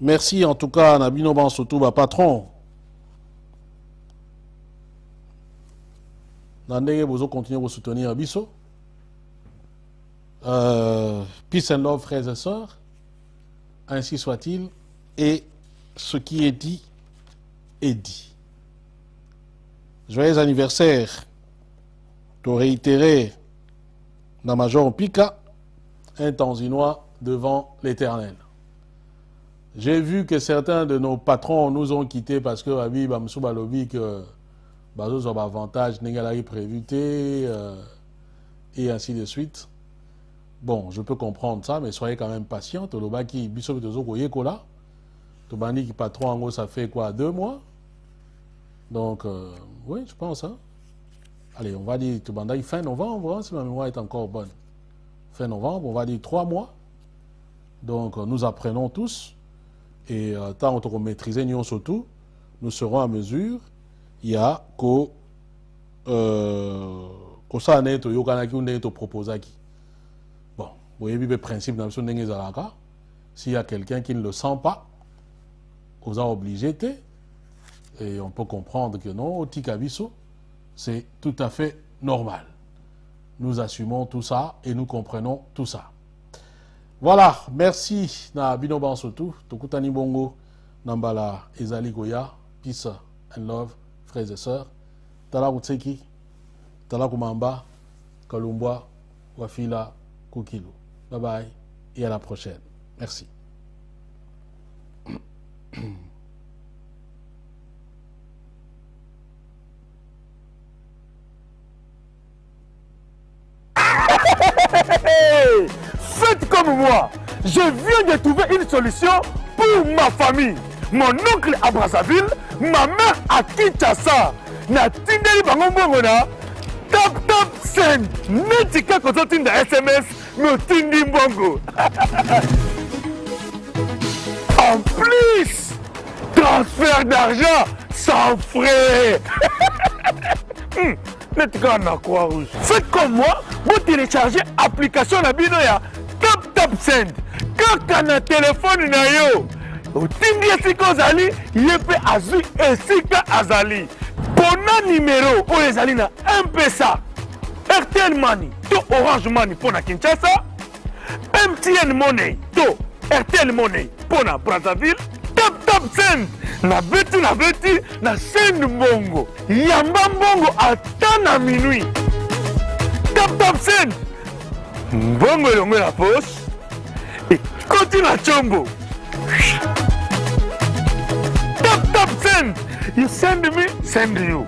S5: Merci en tout cas à Nabino Bansotouba, patron. Nandege, vous continuez à soutenir Abisso. Peace and love, frères et sœurs. Ainsi soit-il. Et ce qui est dit, est dit. Joyeux anniversaire. Pour réitérer dans Major Pika, un Tanzinois devant l'Éternel. J'ai vu que certains de nos patrons nous ont quittés parce que Habib Amsouba Lobi que Bazo soit avantage Négalari prévuté et ainsi de suite. Bon, je peux comprendre ça, mais soyez quand même patient. Tolobaki Bissop Tozo Koyekola. Tobani qui patron en gros ça fait quoi, 2 mois? Donc oui, je pense hein. Allez, on va dire Tobanda fin novembre, hein, si ma mémoire est encore bonne. Fin novembre, on va dire 3 mois. Donc nous apprenons tous. Et tant qu'on maîtrise nous surtout, nous serons à mesure. Il y a que ça n'est to yokanaki ou n'est to proposaki. Bon, vous voyez le principe dans le Zalaka. S'il y a quelqu'un qui ne le sent pas, vous a obligé. Et on peut comprendre que non, au Tikabiso, c'est tout à fait normal. Nous assumons tout ça et nous comprenons tout ça. Voilà, merci na Bino Bansotou, Tokutani Bongo, Nambala Ezali Goya, peace and love, frères et sœurs. Tala Utseki, Tala Kumamba, Kalumbwa, Wafila, Kukilu. Bye bye et à la prochaine. Merci.
S4: Faites comme moi. Je viens de trouver une solution pour ma famille. Mon oncle à Brazzaville, ma mère à Kinshasa. Na tindeli bango mbongo na tap send. Netika kozo tinda SMS me tindi mbongo. En plus, transfert d'argent sans frais. Faites comme moi, vous téléchargez l'application de Binoya Tap Send. Quand on a téléphone, vous avez Azali, Yepe Azu et Sika Azali. Pour numéro, vous avez M-Pesa, RTL Money, to Orange Money pour la Kinshasa, MTN Money, to RTL Money pour la Brazzaville, Tap Send. Na beti na send mbongo yamba mbongo ata na minuit tap send mbongo elongo na poche ekoti na chombo tap send you send me send you